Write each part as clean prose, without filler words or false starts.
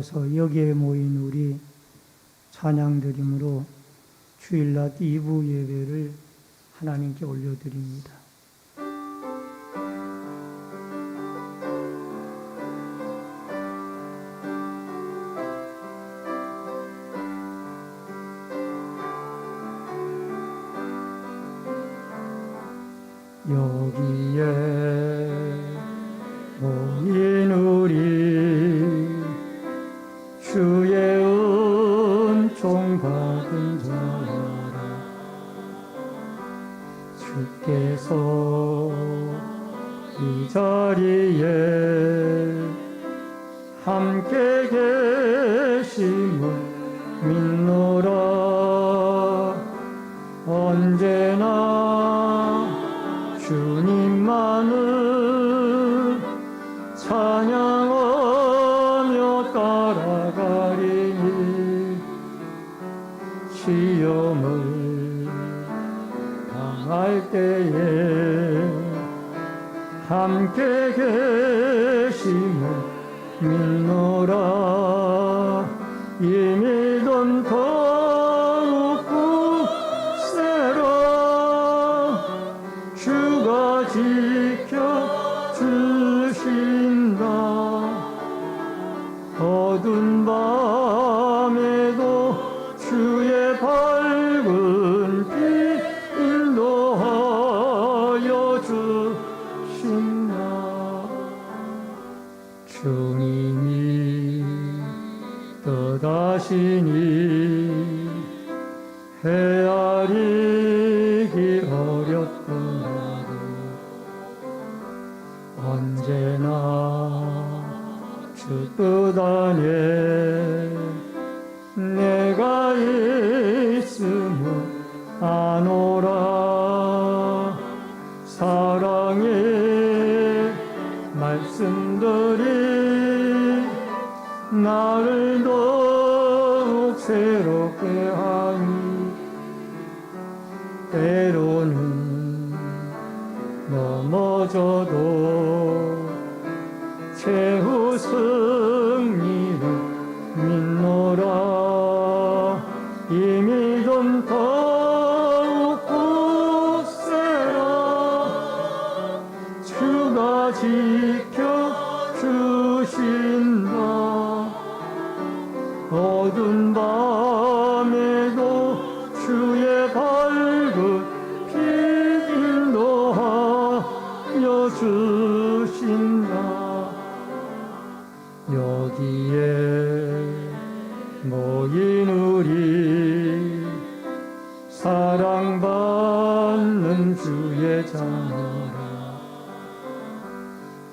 그래서 여기에 모인 우리 찬양드림으로 주일낮 2부 예배를 하나님께 올려드립니다. 여기에 모인 우리 주의 은총 받은 자라, 주께서 이 자리에 함께 계심을 믿노라. 언제나 주님만을 찬양하며 따라가리니, 시험을 당할 때에 함께 계심을 믿노라. 이 믿음 더욱 굳세라. 주가 지켜주신다. 어두운 밤에도 주의 밝은 빛 인도하여 주신다. 주님이 떠나시니 헤아리기 어렵더라도 언제나 주 뜻 안에 내가 있음을 아노라. 사랑의 말씀들이 나를 더욱 새롭게 하니, 때로는 넘어져도 최후 승리를 믿노라. 이 믿음 더욱 굳세라. 주가 지켜주신다. 어두운 밤에도 주의 밝은 빛 인도하여 주신다. 여기에 모인 우리 사랑받는 주의 자녀라,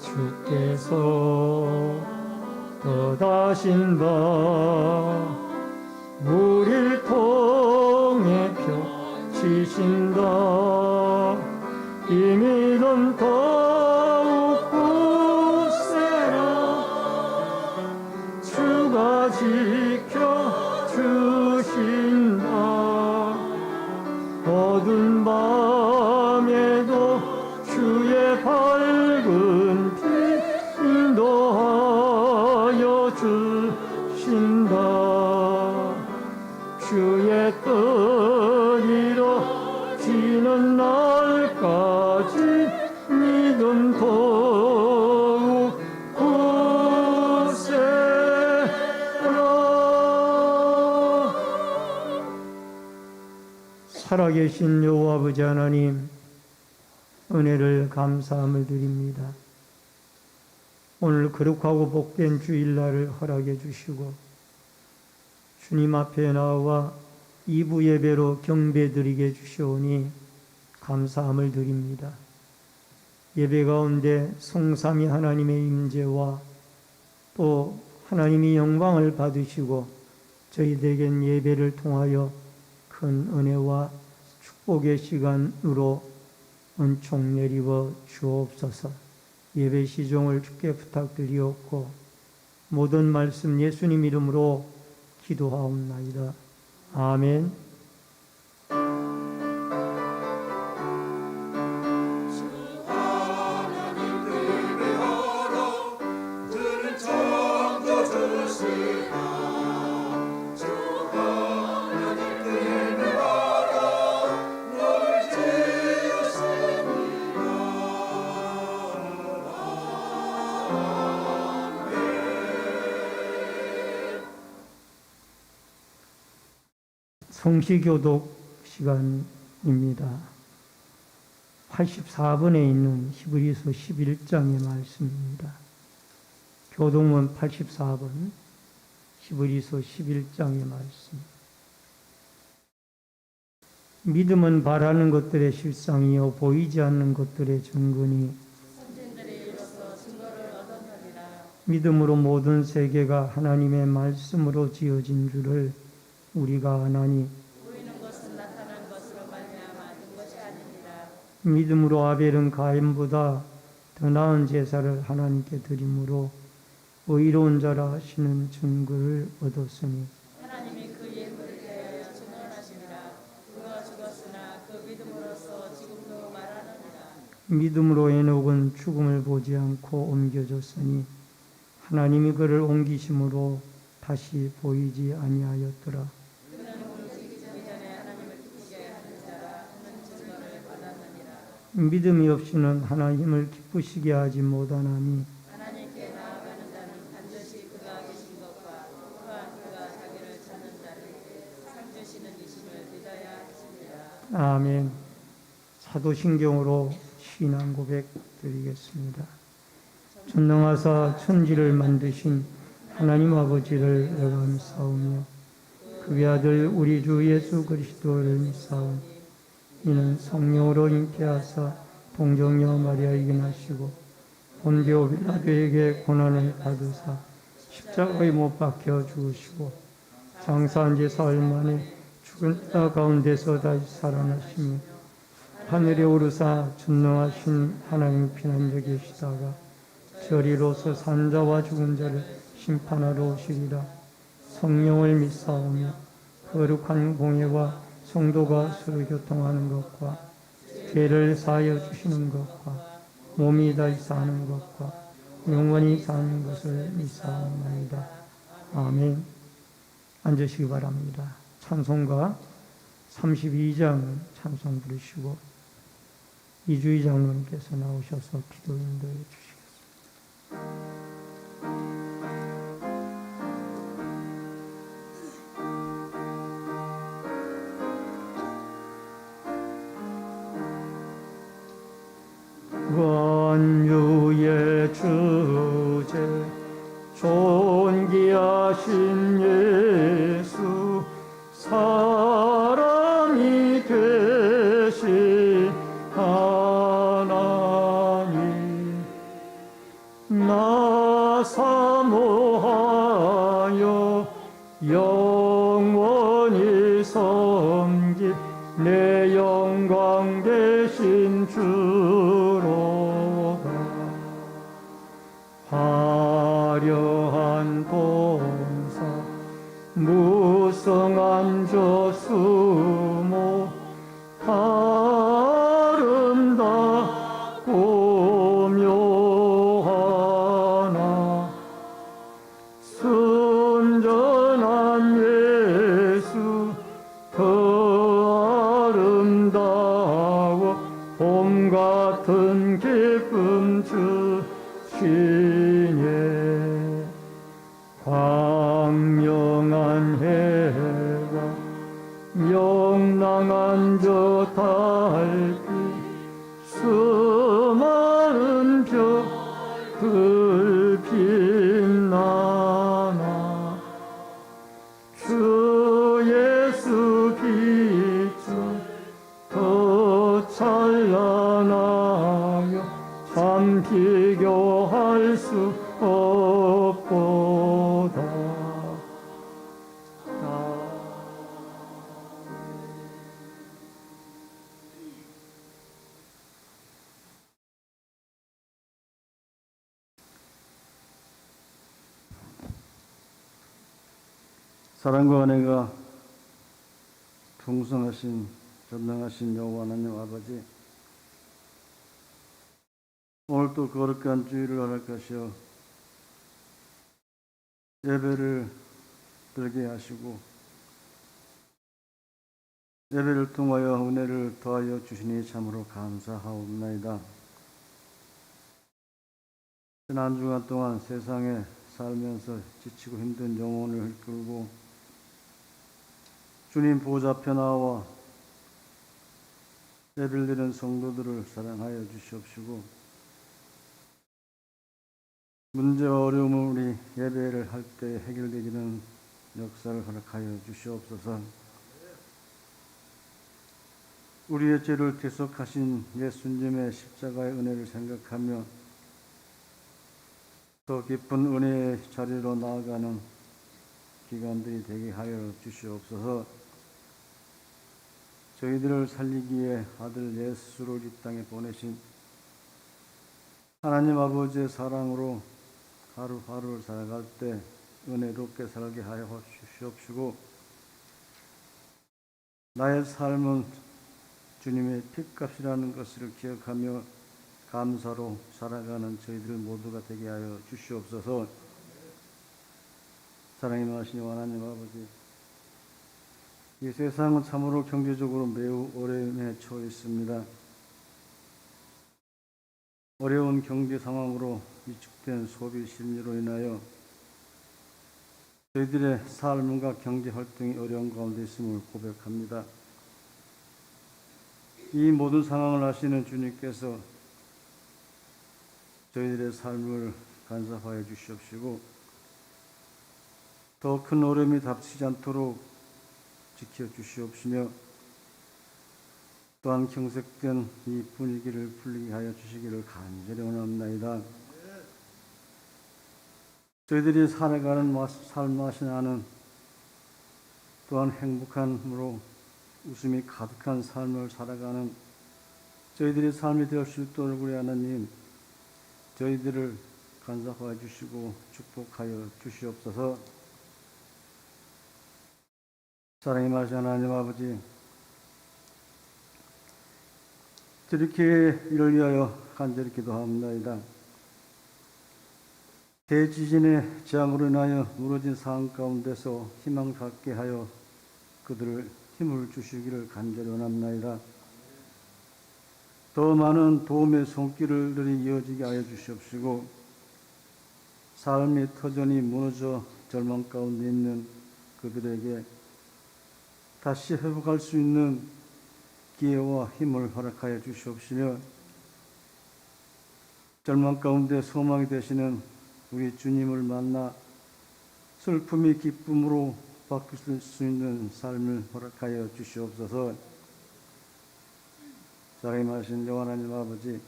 주께서 떠나신 바 우릴 통해 펴치신다. 이 믿음 더욱 굳세라. 주가 지켜주신다. 어두운 밤에도 주의 밝은 빛 인도하여 주신다. 주의 뜻 이루어지는 날까지 믿음 더욱 굳세라. 살아계신 여호와 아버지 하나님, 은혜를 감사함을 드립니다. 오늘 거룩하고 복된 주일날을 허락해 주시고 주님 앞에 나와 2부 예배로 경배드리게 주시오니 감사함을 드립니다. 예배 가운데 성삼위 하나님의 임재와 또 하나님이 영광을 받으시고 저희들에겐 예배를 통하여 큰 은혜와 축복의 시간으로 은총 내리워 주옵소서. 예배 시종을 주께 부탁드리옵고 모든 말씀 예수님 이름으로 기도하옵나이다. 아멘. 하나님 예배하라. 들은 창조 주신 성시교독 시간입니다. 84번에 있는 히브리서 11장의 말씀입니다. 교독문 84번, 히브리서 11장의 말씀. 믿음은 바라는 것들의 실상이요 보이지 않는 것들의 증거니 믿음으로 모든 세계가 하나님의 말씀으로 지어진 줄을 우리가 아나니 보이는 것은 나타난 것으로 말미암아 된 것이 아니니라. 믿음으로 아벨은 가인보다 더 나은 제사를 하나님께 드림으로 의로운 자라 하시는 증거를 얻었으니 하나님이 그 예물을 대하여 증언하시니라. 그가 죽었으나 그 믿음으로써 지금도 말하느니라. 믿음으로 에녹은 죽음을 보지 않고 옮겨졌으니 하나님이 그를 옮기심으로 다시 보이지 아니하였더라. 그는 움직이기 전에 하나님을 기쁘게 하는 자라 하는 증거를 받았느니라. 믿음이 없이는 하나님을 기쁘시게 하지 못하나니 하나님께 나아가는 자는 반드시 그가 계신 것과 또한 그가 자기를 찾는 자에게 상 주시는 이심을 믿어야 하시니라. 아멘. 사도신경으로 신앙 고백 드리겠습니다. 전능하사 천지를 만드신 하나님 아버지를 내가 믿사오며 그의 아들 우리 주 예수 그리스도를 믿사오니 이는 성령으로 잉태하사 동정녀 마리아에게 나시고 본디오 빌라도에게 고난을 받으사 십자가에 못 박혀 죽으시고 장사한 지 사흘 만에 죽은 자 가운데서 다시 살아나시며 하늘에 오르사 전능하신 하나님 피난자 계시다가 저리로서 산자와 죽은 자를 심판하러 오시리라. 성령을 믿사오며 거룩한 공예와 성도가 서로 교통하는 것과 죄를 사하여 주시는 것과 몸이 다시 사는 것과 영원히 사는 것을 믿사옵나이다. 아멘. 앉으시기 바랍니다. 찬송가 32장 찬송 부르시고 이주희 장로님께서 나오셔서 기도 인도해 주시겠습니다. 원유의 주제 존귀하신 예수 사람이 되신 하나님 나 사모하여 영원히 섬길 내 영광 되신 주로다. 화려한 본사 무성한 저수모 아름답고 묘하나 순전한 예수 더 아름다워 봄 같은 기쁨 주시네. 광명한 해와 명랑한 저 달빛 수많은 별들 빛나나 주 예수 빛은 더 찬란하여 참 비교할 수 없도다. 사랑과 은혜가 풍성하신 전능하신 여호와 하나님 아버지, 오늘 또 거룩한 주일을 허락하시어 예배를 드리게 하시고 예배를 통하여 은혜를 더하여 주시니 참으로 감사하옵나이다. 지난 한 주간 동안 세상에 살면서 지치고 힘든 영혼을 끌고 주님 보좌 앞에 나와 예배드리는 성도들을 사랑하여 주시옵시고 문제와 어려움을 우리 예배를 할 때 해결되기는 역사를 허락하여 주시옵소서. 우리의 죄를 대속하신 예수님의 십자가의 은혜를 생각하며 더 깊은 은혜의 자리로 나아가는 기간들이 되게 하여 주시옵소서. 저희들을 살리기 위해 아들 예수를 이 땅에 보내신 하나님 아버지의 사랑으로 하루하루를 살아갈 때 은혜롭게 살게 하여 주시옵시고 나의 삶은 주님의 핏값이라는 것을 기억하며 감사로 살아가는 저희들 모두가 되게 하여 주시옵소서. 사랑이 많으신 하나님 아버지, 이 세상은 참으로 경제적으로 매우 어려움에 처해 있습니다. 어려운 경제 상황으로 위축된 소비 심리로 인하여 저희들의 삶과 경제 활동이 어려운 가운데 있음을 고백합니다. 이 모든 상황을 아시는 주님께서 저희들의 삶을 간섭하여 주시옵시고 더 큰 어려움이 닥치지 않도록 지켜주시옵시며 또한 경색된 이 분위기를 풀리게 하여 주시기를 간절히 원합나이다. 저희들이 살아가는 삶 맛이 나는 또한 행복함으로 웃음이 가득한 삶을 살아가는 저희들의 삶이 되어 줄 수 있도록 우리 하나님 저희들을 간섭하여 주시고 축복하여 주시옵소서. 사랑이 많으신 하나님 아버지, 이를 위하여 간절히 기도합니다. 대지진의 재앙으로 인하여 무너진 상황 가운데서 희망 갖게 하여 그들을 힘을 주시기를 간절히 원합니다. 더 많은 도움의 손길들이 이어지게 하여 주시옵시고 삶의 터전이 무너져 절망 가운데 있는 그들에게 다시 회복할 수 있는 기회와 힘을 허락하여 주시옵시며 절망 가운데 소망이 되시는 우리 주님을 만나 슬픔이 기쁨으로 바뀔 수 있는 삶을 허락하여 주시옵소서. 사랑이 많으신 여호와 하나님 아버지,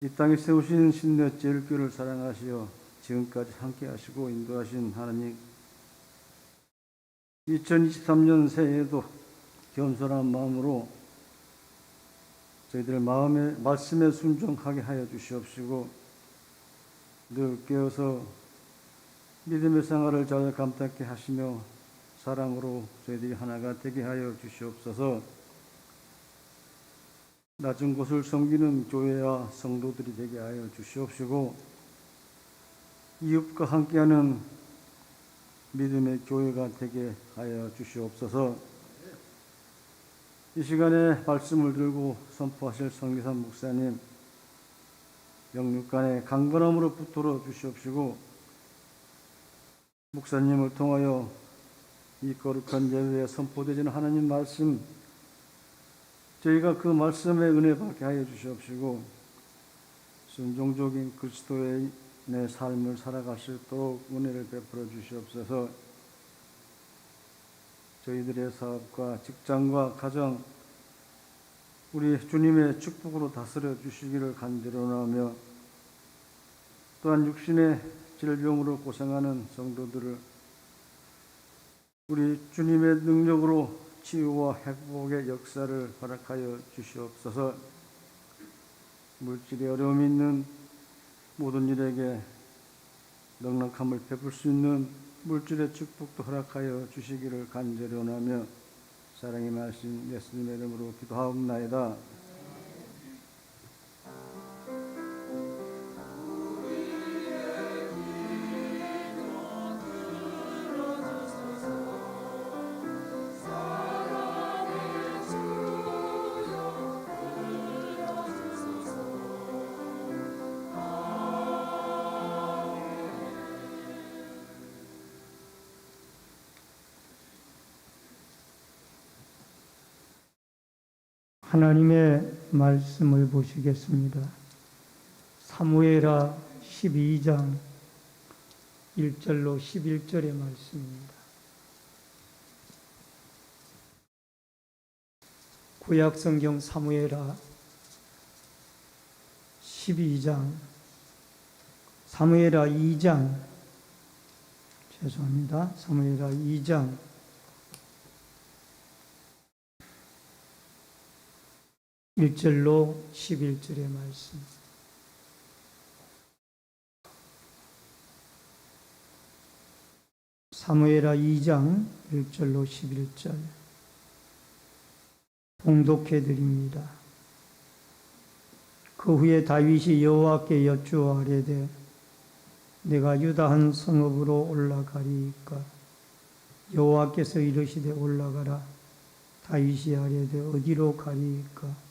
이 땅에 세우신 신내 제일교회를 사랑하시어 지금까지 함께 하시고 인도하신 하나님, 2023년 새해에도 겸손한 마음으로 저희들 마음의 말씀에 순종하게 하여 주시옵시고 늘 깨어서 믿음의 생활을 잘 감당케 하시며 사랑으로 저희들이 하나가 되게 하여 주시옵소서. 낮은 곳을 섬기는 교회와 성도들이 되게 하여 주시옵시고 이웃과 함께하는 믿음의 교회가 되게 하여 주시옵소서. 이 시간에 말씀을 들고 선포하실 성기산 목사님 영육간의 강건함으로 붙들어 주시옵시고 목사님을 통하여 이 거룩한 예배에 선포되지는 하나님 말씀 저희가 그 말씀에 은혜 받게 하여 주시옵시고 순종적인 그리스도의 내 삶을 살아갈 수 있도록 은혜를 베풀어 주시옵소서. 저희들의 사업과 직장과 가정 우리 주님의 축복으로 다스려 주시기를 간절히 원하며 또한 육신의 질병으로 고생하는 성도들을 우리 주님의 능력으로 치유와 회복의 역사를 허락하여 주시옵소서. 물질에 어려움이 있는 모든 일에게 넉넉함을 베풀 수 있는 물질의 축복도 허락하여 주시기를 간절히 원하며 사랑이 많으신 예수님의 이름으로 기도하옵나이다. 하나님의 말씀을 보시겠습니다. 사무엘하 12장 1절로 11절의 말씀입니다. 구약성경 사무엘하 12장, 사무엘하 2장, 죄송합니다. 사무엘하 2장 1절로 11절의 말씀. 사무엘하 2장 1절로 11절 봉독해 드립니다. 그 후에 다윗이 여호와께 여쭈어 아뢰되 내가 유다 한 성읍으로 올라가리이까? 여호와께서 이르시되 올라가라. 다윗이 아뢰되 어디로 가리이까?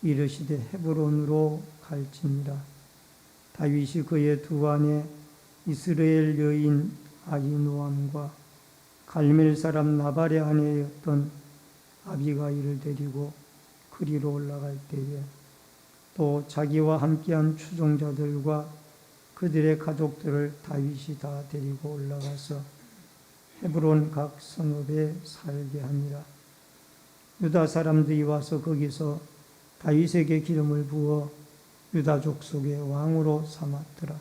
이르시되 헤브론으로 갈지니라. 다윗이 그의 두 아내 이스라엘 여인 아히노암과 갈멜 사람 나발의 아내였던 아비가일을 데리고 그리로 올라갈 때에 또 자기와 함께한 추종자들과 그들의 가족들을 다윗이 다 데리고 올라가서 헤브론 각 성읍에 살게 하니라. 유다 사람들이 와서 거기서 다윗에게 기름을 부어 유다 족속의 왕으로 삼았더라.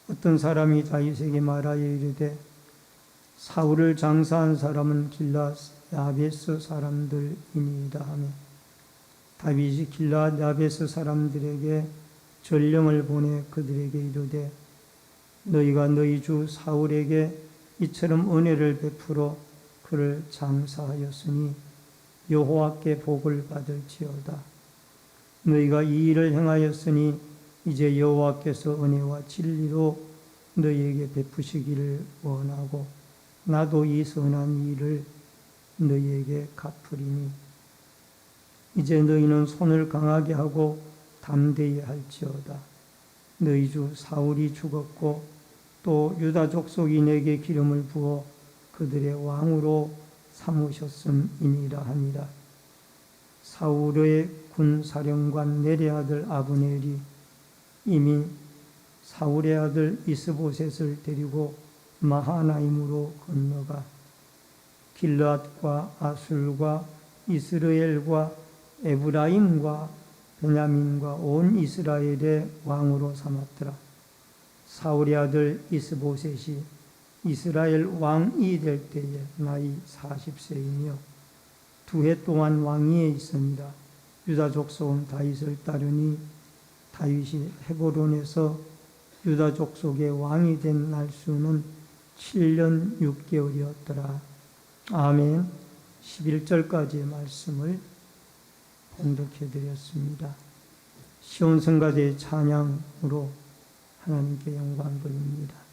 어떤 사람이 다윗에게 말하여 이르되 사울을 장사한 사람은 길앗 야베스 사람들이니이다 하며 다윗이 길앗 야베스 사람들에게 전령을 보내 그들에게 이르되 너희가 너희 주 사울에게 이처럼 은혜를 베풀어 그를 장사하였으니 여호와께 복을 받을지어다. 너희가 이 일을 행하였으니 이제 여호와께서 은혜와 진리로 너희에게 베푸시기를 원하고 나도 이 선한 일을 너희에게 갚으리니 이제 너희는 손을 강하게 하고 담대히 할지어다. 너희 주 사울이 죽었고 또 유다 족속이 내게 기름을 부어 그들의 왕으로 삼으셨음이니라 하니라. 사울의 군사령관 넬의 아들 아브넬이 이미 사울의 아들 이스보셋을 데리고 마하나임으로 건너가 길앗과 아술과 이스라엘과 에브라임과 베냐민과 온 이스라엘의 왕으로 삼았더라. 사울의 아들 이스보셋이 이스라엘 왕이 될 때에 나이 40세이며 2해 동안 왕위에 있으니라. 유다 족속은 다윗을 따르니 다윗이 헤브론에서 유다 족속의 왕이 된 날수는 7년 6개월이었더라. 아멘. 11절까지의 말씀을 봉독해 드렸습니다. 시온성가대의 찬양으로 하나님께 영광 돌립니다.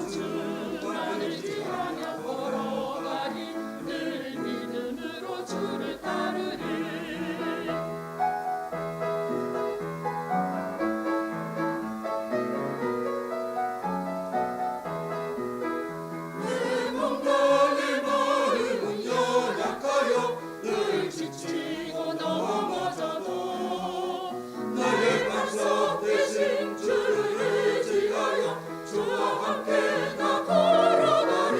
주만을 지하며 걸어가리 늘 믿음으로 함께 다 걸어가리.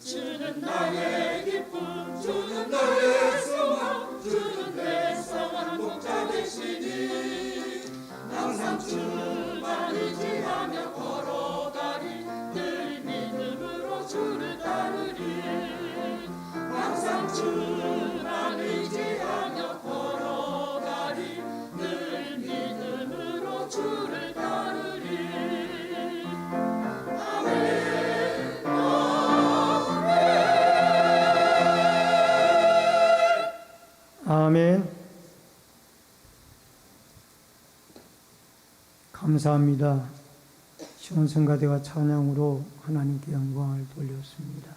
주는 나의 기쁨, 주는 나의 소망, 주는 내 성한 목자 되시니 항상 주만 의지하며 걸어가리. 늘 믿음으로 주를 따르리. 항상 주만 의지하며 걸어가리. 늘 믿음으로 주를 따르리. 아멘. 아멘. 감사합니다. 시온성가대가 찬양으로 하나님께 영광을 돌렸습니다.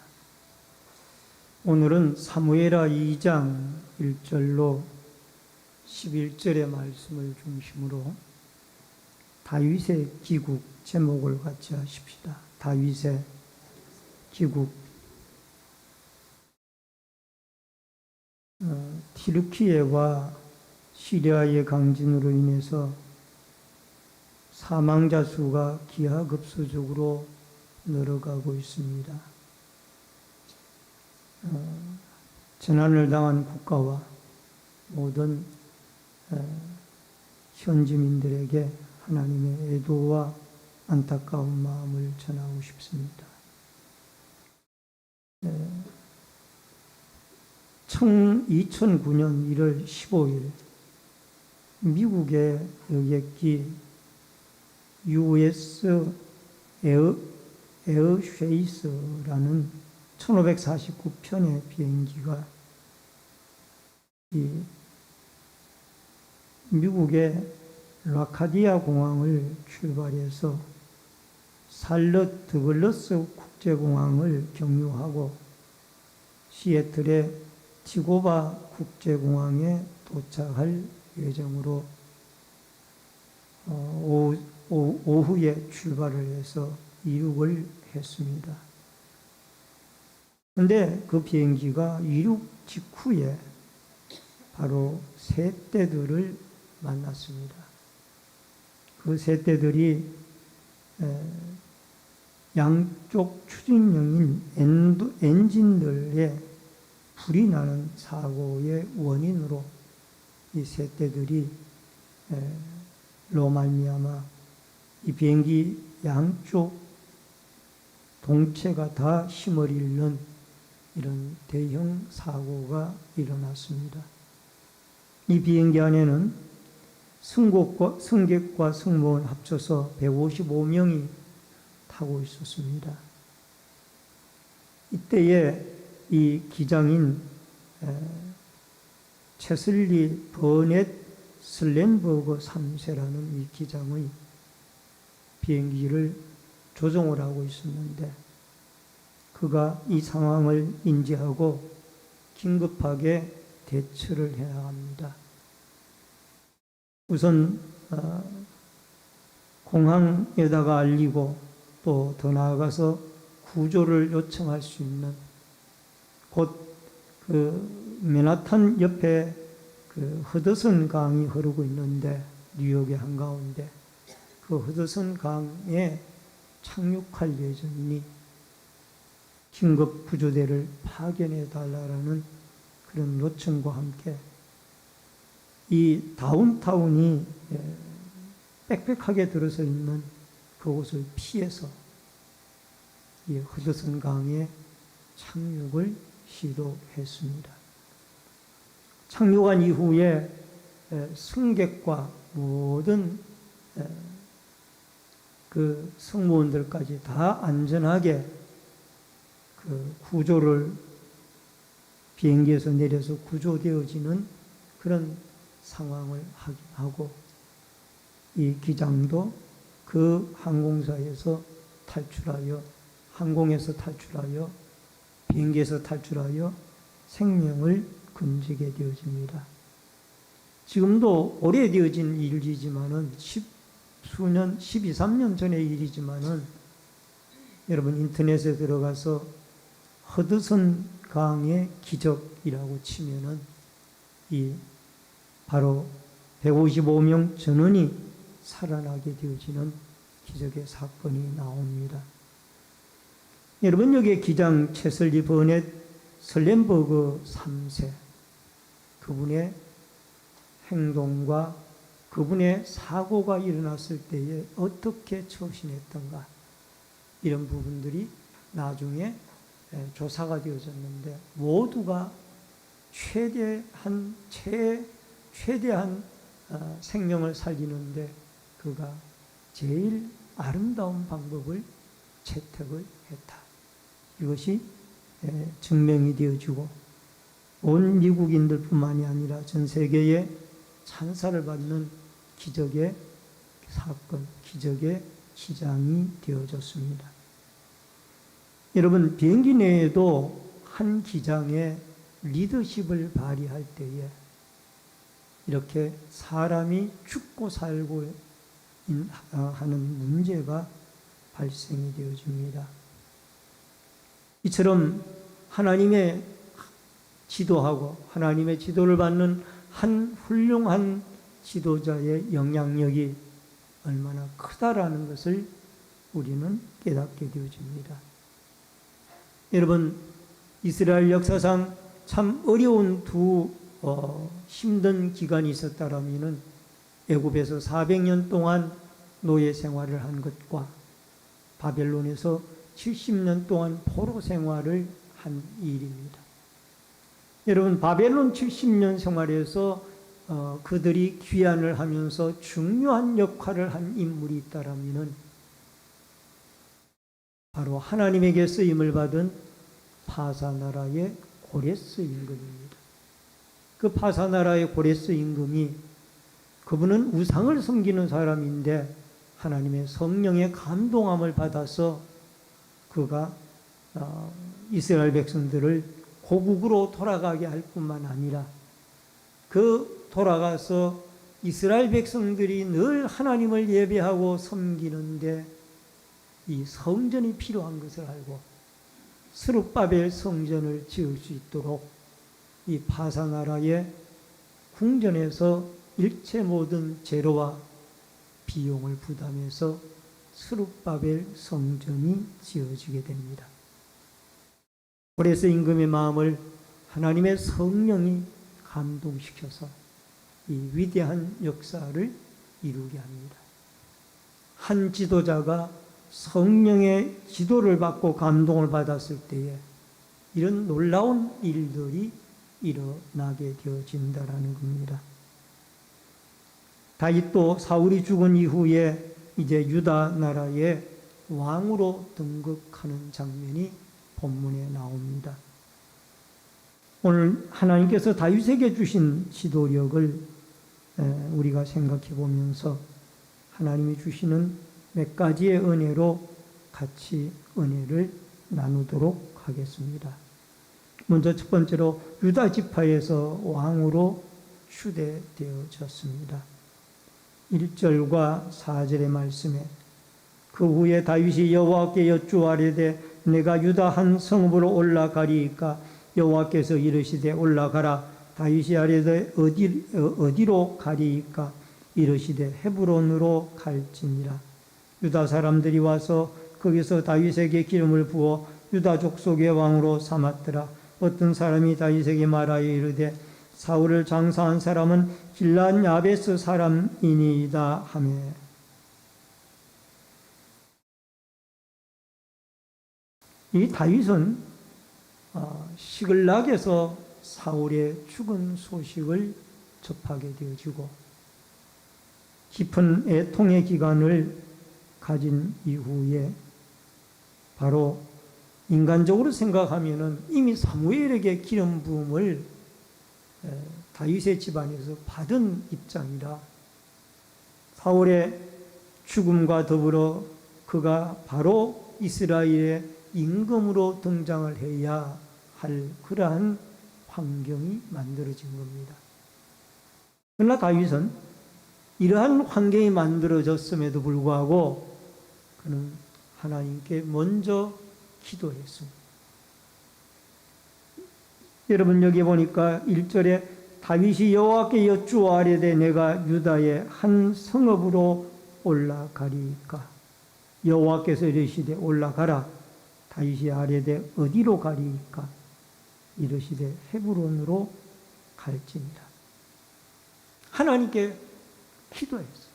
오늘은 사무엘하 2장 1절로 11절의 말씀을 중심으로 다윗의 기국 제목을 같이 하십시다. 다윗의 기국. 티르키예와 시리아의 강진으로 인해서 사망자 수가 기하급수적으로 늘어가고 있습니다. 재난을 당한 국가와 모든 현지민들에게 하나님의 애도와 안타까운 마음을 전하고 싶습니다. 2009년 1월 15일 미국의 여객기 US 에어쉐이스라는 1549편의 비행기가 미국의 라카디아 공항을 출발해서 살럿 드글러스 국제공항을 경유하고 시애틀의 티고바 국제공항에 도착할 예정으로 오후에 출발을 해서 이륙을 했습니다. 그런데 그 비행기가 이륙 직후에 바로 새떼들을 만났습니다. 그 새떼들이 양쪽 추진형인 엔진들에 불이 나는 사고의 원인으로 이 새떼들이 로 말미암아 이 비행기 양쪽 동체가 다 힘을 잃는 이런 대형 사고가 일어났습니다. 이 비행기 안에는 승객과 승무원 합쳐서 155명이 타고 있었습니다. 이때에 이 기장인 체슬리 버넷 슬렌버거 3세라는 이 기장의 비행기를 조종을 하고 있었는데 그가 이 상황을 인지하고 긴급하게 대처를 해나갑니다. 우선 공항에다가 알리고 또 더 나아가서 구조를 요청할 수 있는 곧 그 맨하탄 옆에 그 허드슨 강이 흐르고 있는데 뉴욕의 한가운데 그 허드슨 강에 착륙할 예정이니 긴급 구조대를 파견해 달라는 그런 요청과 함께 이 다운타운이 빽빽하게 들어서 있는 그곳을 피해서 이 허드슨 강에 착륙을 시도했습니다. 착륙한 이후에 승객과 모든 그 승무원들까지 다 안전하게 그 구조를 비행기에서 내려서 구조되어지는 그런 상황을 하고 이 기장도 그 항공사에서 탈출하여 항공에서 탈출하여 비행기에서 탈출하여 생명을 건지게 되어집니다. 지금도 오래되어진 일이지만은 12, 13년 전의 일이지만은 여러분 인터넷에 들어가서 허드슨 강의 기적이라고 치면은 이 바로 155명 전원이 살아나게 되어지는 기적의 사건이 나옵니다. 여러분, 여기에 기장 체슬리 버넷 설렌버그 3세, 그분의 행동과 그분의 사고가 일어났을 때에 어떻게 처신했던가, 이런 부분들이 나중에 조사가 되어졌는데, 모두가 최대한 생명을 살리는데 그가 제일 아름다운 방법을 채택을 했다. 이것이 증명이 되어지고, 온 미국인들뿐만이 아니라 전 세계에 찬사를 받는 기적의 사건, 기적의 기장이 되어졌습니다. 여러분, 비행기 내에도 한 기장의 리더십을 발휘할 때에 이렇게 사람이 죽고 살고 하는 문제가 발생이 되어집니다. 이처럼 하나님의 지도하고 하나님의 지도를 받는 한 훌륭한 지도자의 영향력이 얼마나 크다라는 것을 우리는 깨닫게 되어집니다. 여러분, 이스라엘 역사상 참 어려운 힘든 기간이 있었다라면은 애굽에서 400년 동안 노예 생활을 한 것과 바벨론에서 70년 동안 포로 생활을 한 일입니다. 여러분, 바벨론 70년 생활에서 그들이 귀환을 하면서 중요한 역할을 한 인물이 있다라면은 바로 하나님에게 쓰임을 받은 파사나라의 고레스 임금입니다. 그 파사나라의 고레스 임금이, 그분은 우상을 섬기는 사람인데 하나님의 성령의 감동함을 받아서 그가 이스라엘 백성들을 고국으로 돌아가게 할 뿐만 아니라 그 돌아가서 이스라엘 백성들이 늘 하나님을 예배하고 섬기는데 이 성전이 필요한 것을 알고 스룹바벨 성전을 지을 수 있도록 이 파사나라의 궁전에서 일체 모든 재료와 비용을 부담해서 스룹바벨 성전이 지어지게 됩니다. 고레스 임금의 마음을 하나님의 성령이 감동시켜서 이 위대한 역사를 이루게 합니다. 한 지도자가 성령의 지도를 받고 감동을 받았을 때에 이런 놀라운 일들이 일어나게 되어진다라는 겁니다. 다윗도 사울이 죽은 이후에 이제 유다 나라의 왕으로 등극하는 장면이 본문에 나옵니다. 오늘 하나님께서 다윗에게 주신 지도력을 우리가 생각해 보면서 하나님이 주시는 몇 가지의 은혜로 같이 은혜를 나누도록 하겠습니다. 먼저 첫 번째로 유다 지파에서 왕으로 추대되어졌습니다. 1절과 4절의 말씀에 그 후에 다윗이 여호와께 여쭈아뢰되 내가 유다 한 성읍으로 올라가리이까 여호와께서 이르시되 올라가라. 다윗이 아뢰되 어디로 가리이까 이르시되 헤브론으로 갈지니라. 유다 사람들이 와서 거기서 다윗에게 기름을 부어 유다 족속의 왕으로 삼았더라. 어떤 사람이 다윗에게 말하여 이르되 사울을 장사한 사람은 길앗 야베스 사람이니이다 하매 이 다윗은 시글락에서 사울의 죽은 소식을 접하게 되어지고 깊은 애통의 기간을 가진 이후에 바로 인간적으로 생각하면은 이미 사무엘에게 기름 부음을 다윗의 집안에서 받은 입장이라 사울의 죽음과 더불어 그가 바로 이스라엘의 임금으로 등장을 해야 할 그러한 환경이 만들어진 겁니다. 그러나 다윗은 이러한 환경이 만들어졌음에도 불구하고 그는 하나님께 먼저 기도했습니다. 여러분 여기 보니까 1절에 다윗이 여호와께 여쭈아뢰되 내가 유다의 한 성읍으로 올라가리이까? 여호와께서 이르시되 올라가라. 다윗이 아뢰되 어디로 가리이까? 이르시되 헤브론으로 갈지니라. 하나님께 기도했어요.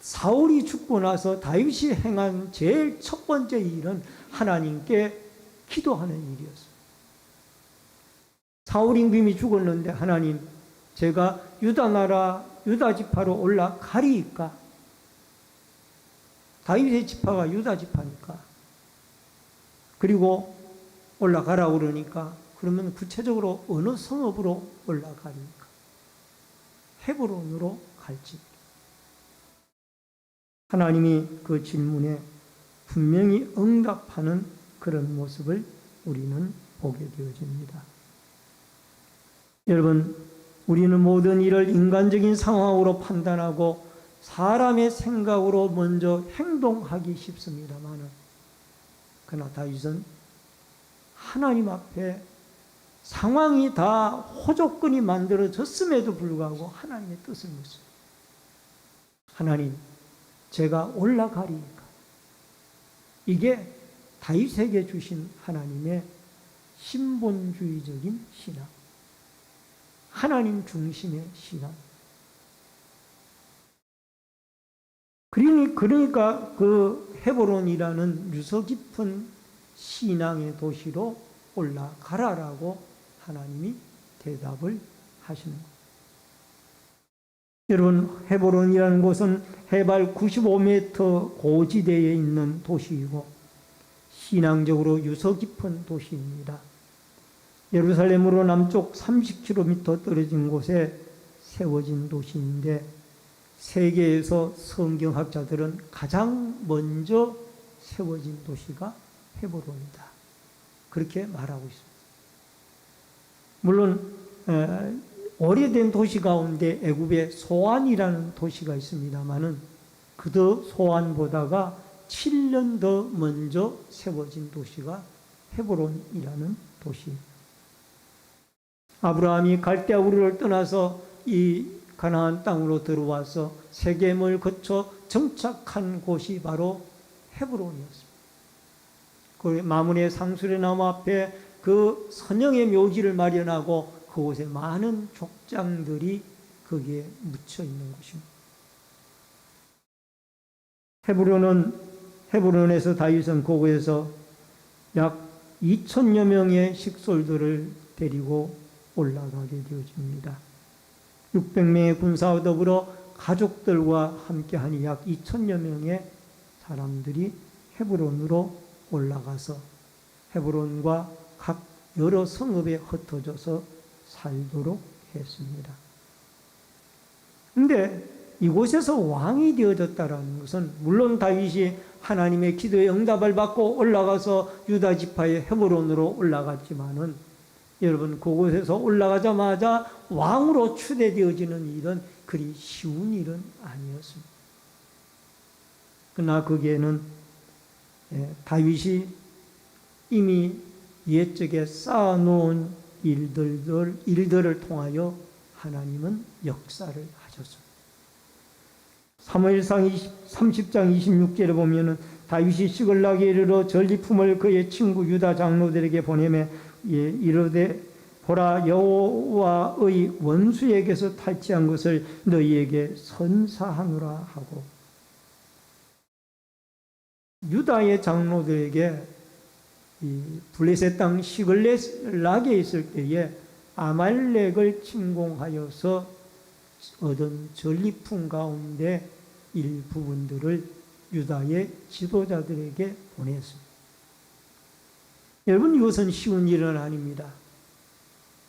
사울이 죽고 나서 다윗이 행한 제일 첫 번째 일은 하나님께 기도하는 일이었어요. 사울 임금이 죽었는데 하나님, 제가 유다 나라 유다 지파로 올라가리이까? 다윗의 지파가 유다 지파니까. 그리고 올라가라 그러니까 그러면 구체적으로 어느 성읍으로 올라가리이까? 헤브론으로 갈지. 하나님이 그 질문에 분명히 응답하는 그런 모습을 우리는 보게 되어집니다. 여러분, 우리는 모든 일을 인간적인 상황으로 판단하고 사람의 생각으로 먼저 행동하기 쉽습니다만, 그러나 다윗은 하나님 앞에 상황이 다 호조건이 만들어졌음에도 불구하고 하나님의 뜻을 묻습니다. 하나님, 제가 올라가리이까? 이게 다윗에게 주신 하나님의 신본주의적인 신앙, 하나님 중심의 신앙. 그러니까 그 헤브론이라는 유서 깊은 신앙의 도시로 올라가라라고 하나님이 대답을 하시는 겁니다. 여러분, 헤브론이라는 곳은 해발 95m 고지대에 있는 도시이고 신앙적으로 유서 깊은 도시입니다. 예루살렘으로 남쪽 30km 떨어진 곳에 세워진 도시인데 세계에서 성경학자들은 가장 먼저 세워진 도시가 헤브론이다, 그렇게 말하고 있습니다. 물론 오래된 도시 가운데 애굽에 소안이라는 도시가 있습니다마는 그도 소안보다가 7년 더 먼저 세워진 도시가 헤브론이라는 도시입니다. 아브라함이 갈대아 우르를 떠나서 이 가나안 땅으로 들어와서 세겜을 거쳐 정착한 곳이 바로 헤브론이었습니다. 그 마문의 상수리 나무 앞에 그 선영의 묘지를 마련하고 그곳에 많은 족장들이 거기에 묻혀 있는 것입니다. 헤브론에서 다윗은 그곳에서 약 2,000여 명의 식솔들을 데리고 올라가게 되어집니다. 600명의 군사와 더불어 가족들과 함께하니 약 2,000여 명의 사람들이 헤브론으로 올라가서 헤브론과 각 여러 성읍에 흩어져서 살도록 했습니다. 그런데 이곳에서 왕이 되어졌다는 것은 물론 다윗이 하나님의 기도에 응답을 받고 올라가서 유다 지파의 헤브론으로 올라갔지만은 여러분, 그곳에서 올라가자마자 왕으로 추대되어지는 일은 그리 쉬운 일은 아니었습니다. 그러나 거기에는 다윗이 이미 옛적에 쌓아놓은 일들을 통하여 하나님은 역사를 하셨습니다. 사무엘상 30장 26절에 보면은 다윗이 시글락에 이르러 전리품을 그의 친구 유다 장로들에게 보내매 이르되 보라, 여호와의 원수에게서 탈취한 것을 너희에게 선사하노라 하고, 유다의 장로들에게 이 블레셋 땅 시글락에 있을 때에 아말렉을 침공하여서 얻은 전리품 가운데 일부분들을 유다의 지도자들에게 보냈습니다. 여러분, 이것은 쉬운 일은 아닙니다.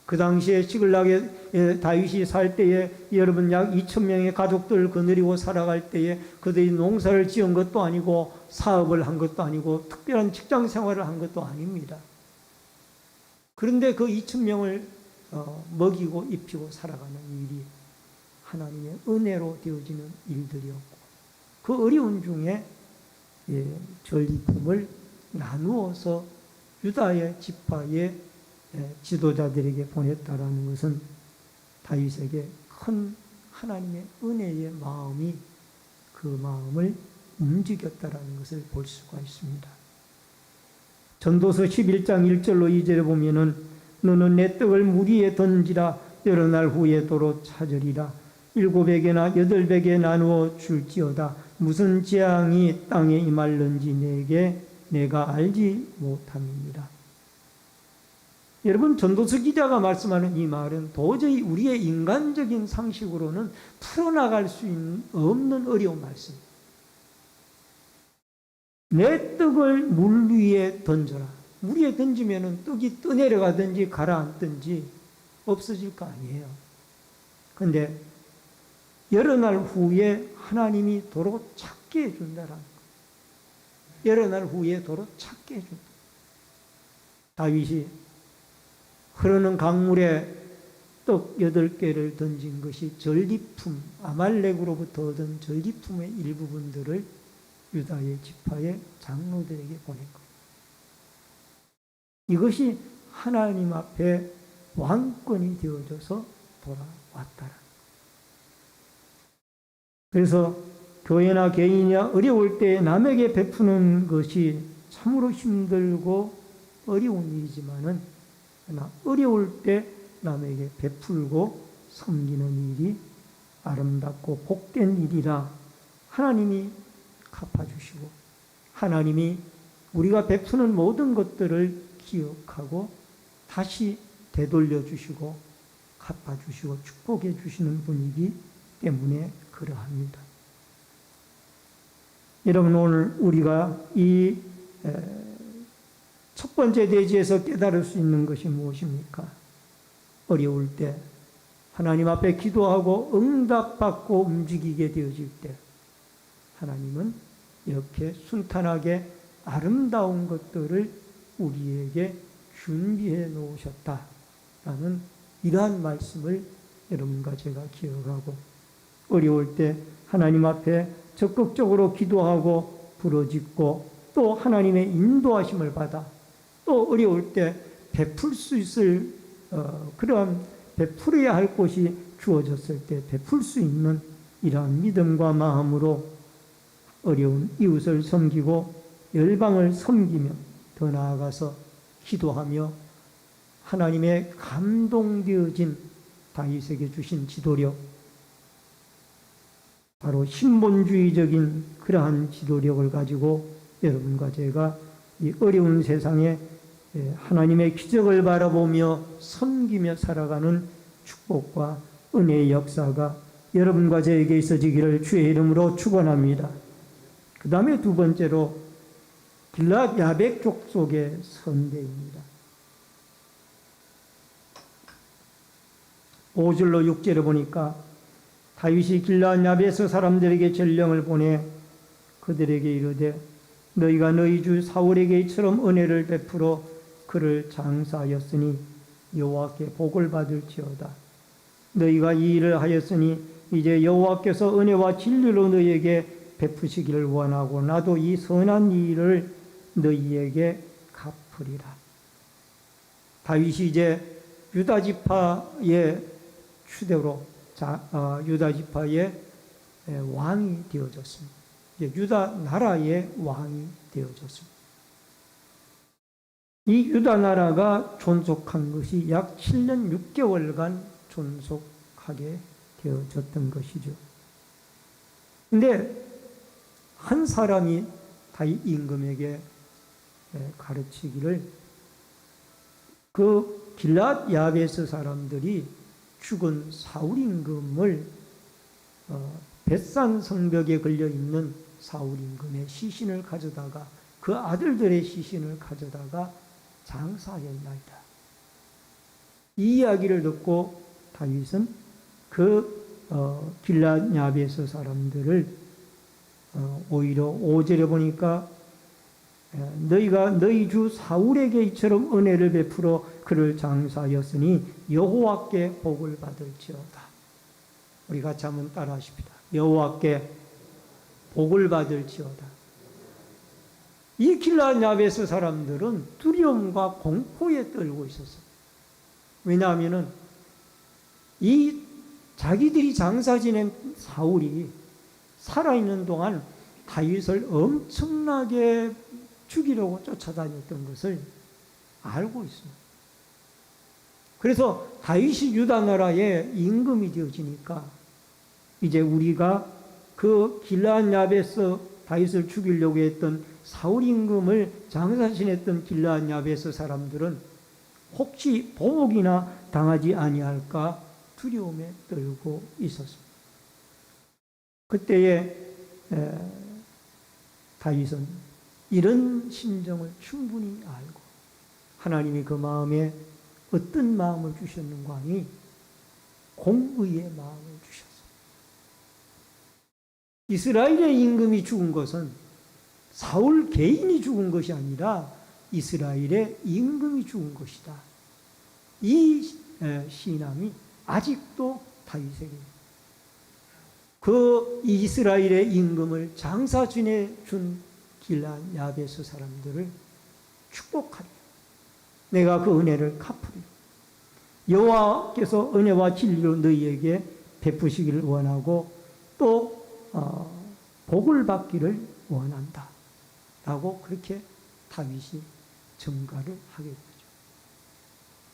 그 당시에 시글락에 다윗이 살 때에 여러분 약 2,000명의 가족들을 거느리고 살아갈 때에 그들이 농사를 지은 것도 아니고 사업을 한 것도 아니고 특별한 직장 생활을 한 것도 아닙니다. 그런데 그 2,000명을 먹이고 입히고 살아가는 일이 하나님의 은혜로 되어지는 일들이었고, 그 어려운 중에 전리품을 나누어서 유다의 지파의 지도자들에게 보냈다라는 것은 다윗에게 큰 하나님의 은혜의 마음이 그 마음을 움직였다라는 것을 볼 수가 있습니다. 전도서 11장 1절로 2절에 보면은 너는 내 떡을 물 위에 던지라 여러 날 후에 도로 찾으리라 7배개나 8배개 나누어 줄지어다 무슨 재앙이 땅에 임할는지 내가 알지 못함이니라. 여러분, 전도서 기자가 말씀하는 이 말은 도저히 우리의 인간적인 상식으로는 풀어나갈 수 없는 어려운 말씀입니다. 내 떡을 물 위에 던져라. 물 위에 던지면 떡이 떠내려가든지 가라앉든지 없어질 거 아니에요. 그런데 여러 날 후에 하나님이 도로 찾게 해준다라는 거. 여러 날 후에 도로 찾게 해준다. 다윗이 흐르는 강물에 떡 8개를 던진 것이 전리품, 아말렉으로부터 얻은 전리품의 일부분들을 유다의 지파의 장로들에게 보낸 것. 이것이 하나님 앞에 왕권이 되어져서 돌아왔다라. 그래서 교회나 개인이나 어려울 때 남에게 베푸는 것이 참으로 힘들고 어려운 일이지만은 그러나 어려울 때 남에게 베풀고 섬기는 일이 아름답고 복된 일이라 하나님이 갚아주시고 하나님이 우리가 베푸는 모든 것들을 기억하고 다시 되돌려 주시고 갚아주시고 축복해 주시는 분이기 때문에 그러합니다. 여러분, 오늘 우리가 이 첫 번째 대지에서 깨달을 수 있는 것이 무엇입니까? 어려울 때 하나님 앞에 기도하고 응답받고 움직이게 되어질 때 하나님은 이렇게 순탄하게 아름다운 것들을 우리에게 준비해 놓으셨다라는 이러한 말씀을 여러분과 제가 기억하고 어려울 때 하나님 앞에 적극적으로 기도하고 부르짖고 또 하나님의 인도하심을 받아 또 어려울 때 베풀 수 있을 그러한 베풀어야 할 곳이 주어졌을 때 베풀 수 있는 이러한 믿음과 마음으로 어려운 이웃을 섬기고 열방을 섬기며 더 나아가서 기도하며 하나님의 감동되어진 다윗에게 주신 지도력, 바로 신본주의적인 그러한 지도력을 가지고 여러분과 제가 이 어려운 세상에 하나님의 기적을 바라보며 섬기며 살아가는 축복과 은혜의 역사가 여러분과 저에게 있어지기를 주의 이름으로 축원합니다. 그 다음에 두 번째로 길랏 야벳 족속의 선대입니다. 5절로 6절에 보니까 다윗이 길랏 야벳 사람들에게 전령을 보내 그들에게 이르되 너희가 너희 주 사울에게 이처럼 은혜를 베풀어 그를 장사하였으니 여호와께 복을 받을지어다. 너희가 이 일을 하였으니 이제 여호와께서 은혜와 진리로 너희에게 베푸시기를 원하고 나도 이 선한 일을 너희에게 갚으리라. 다윗이 이제 유다 지파의 추대로 유다 지파의 왕이 되어졌습니다. 이제 유다 나라의 왕이 되어졌습니다. 이 유다 나라가 존속한 것이 약 7년 6개월간 존속하게 되어졌던 것이죠. 근데 한 사람이 다윗 임금에게 가르치기를 그 길랏 야베스 사람들이 죽은 사울 임금을 벳산 성벽에 걸려 있는 사울 임금의 시신을 가져다가 그 아들들의 시신을 가져다가 장사하였나이다. 이 이야기를 듣고 다윗은 그 길랏 야베스 사람들을 오히려 5절에 보니까 너희가 너희 주 사울에게 이처럼 은혜를 베풀어 그를 장사하였으니 여호와께 복을 받을지어다. 우리 같이 한번 따라 하십시다. 여호와께 복을 받을지어다. 이 길랏 야베스 사람들은 두려움과 공포에 떨고 있었어요. 왜냐하면 이 자기들이 장사 지낸 사울이 살아있는 동안 다윗을 엄청나게 죽이려고 쫓아다녔던 것을 알고 있습니다. 그래서 다윗이 유다 나라의 임금이 되어지니까 이제 우리가 그 길르앗 야베스 다윗을 죽이려고 했던 사울 임금을 장사 지냈던 길르앗 야베스 사람들은 혹시 보복이나 당하지 아니할까 두려움에 떨고 있었습니다. 그때에 다윗은 이런 심정을 충분히 알고 하나님이 그 마음에 어떤 마음을 주셨는가 하니 공의의 마음을 주셨습니다. 이스라엘의 임금이 죽은 것은 사울 개인이 죽은 것이 아니라 이스라엘의 임금이 죽은 것이다. 이 신앙이 아직도 다윗에게 그 이스라엘의 임금을 장사 지내준 길르앗 야베스 사람들을 축복하리라. 내가 그 은혜를 갚으리라. 여호와께서 은혜와 진리로 너희에게 베푸시기를 원하고 또 복을 받기를 원한다. 라고 그렇게 다윗이 증가를 하게 되죠.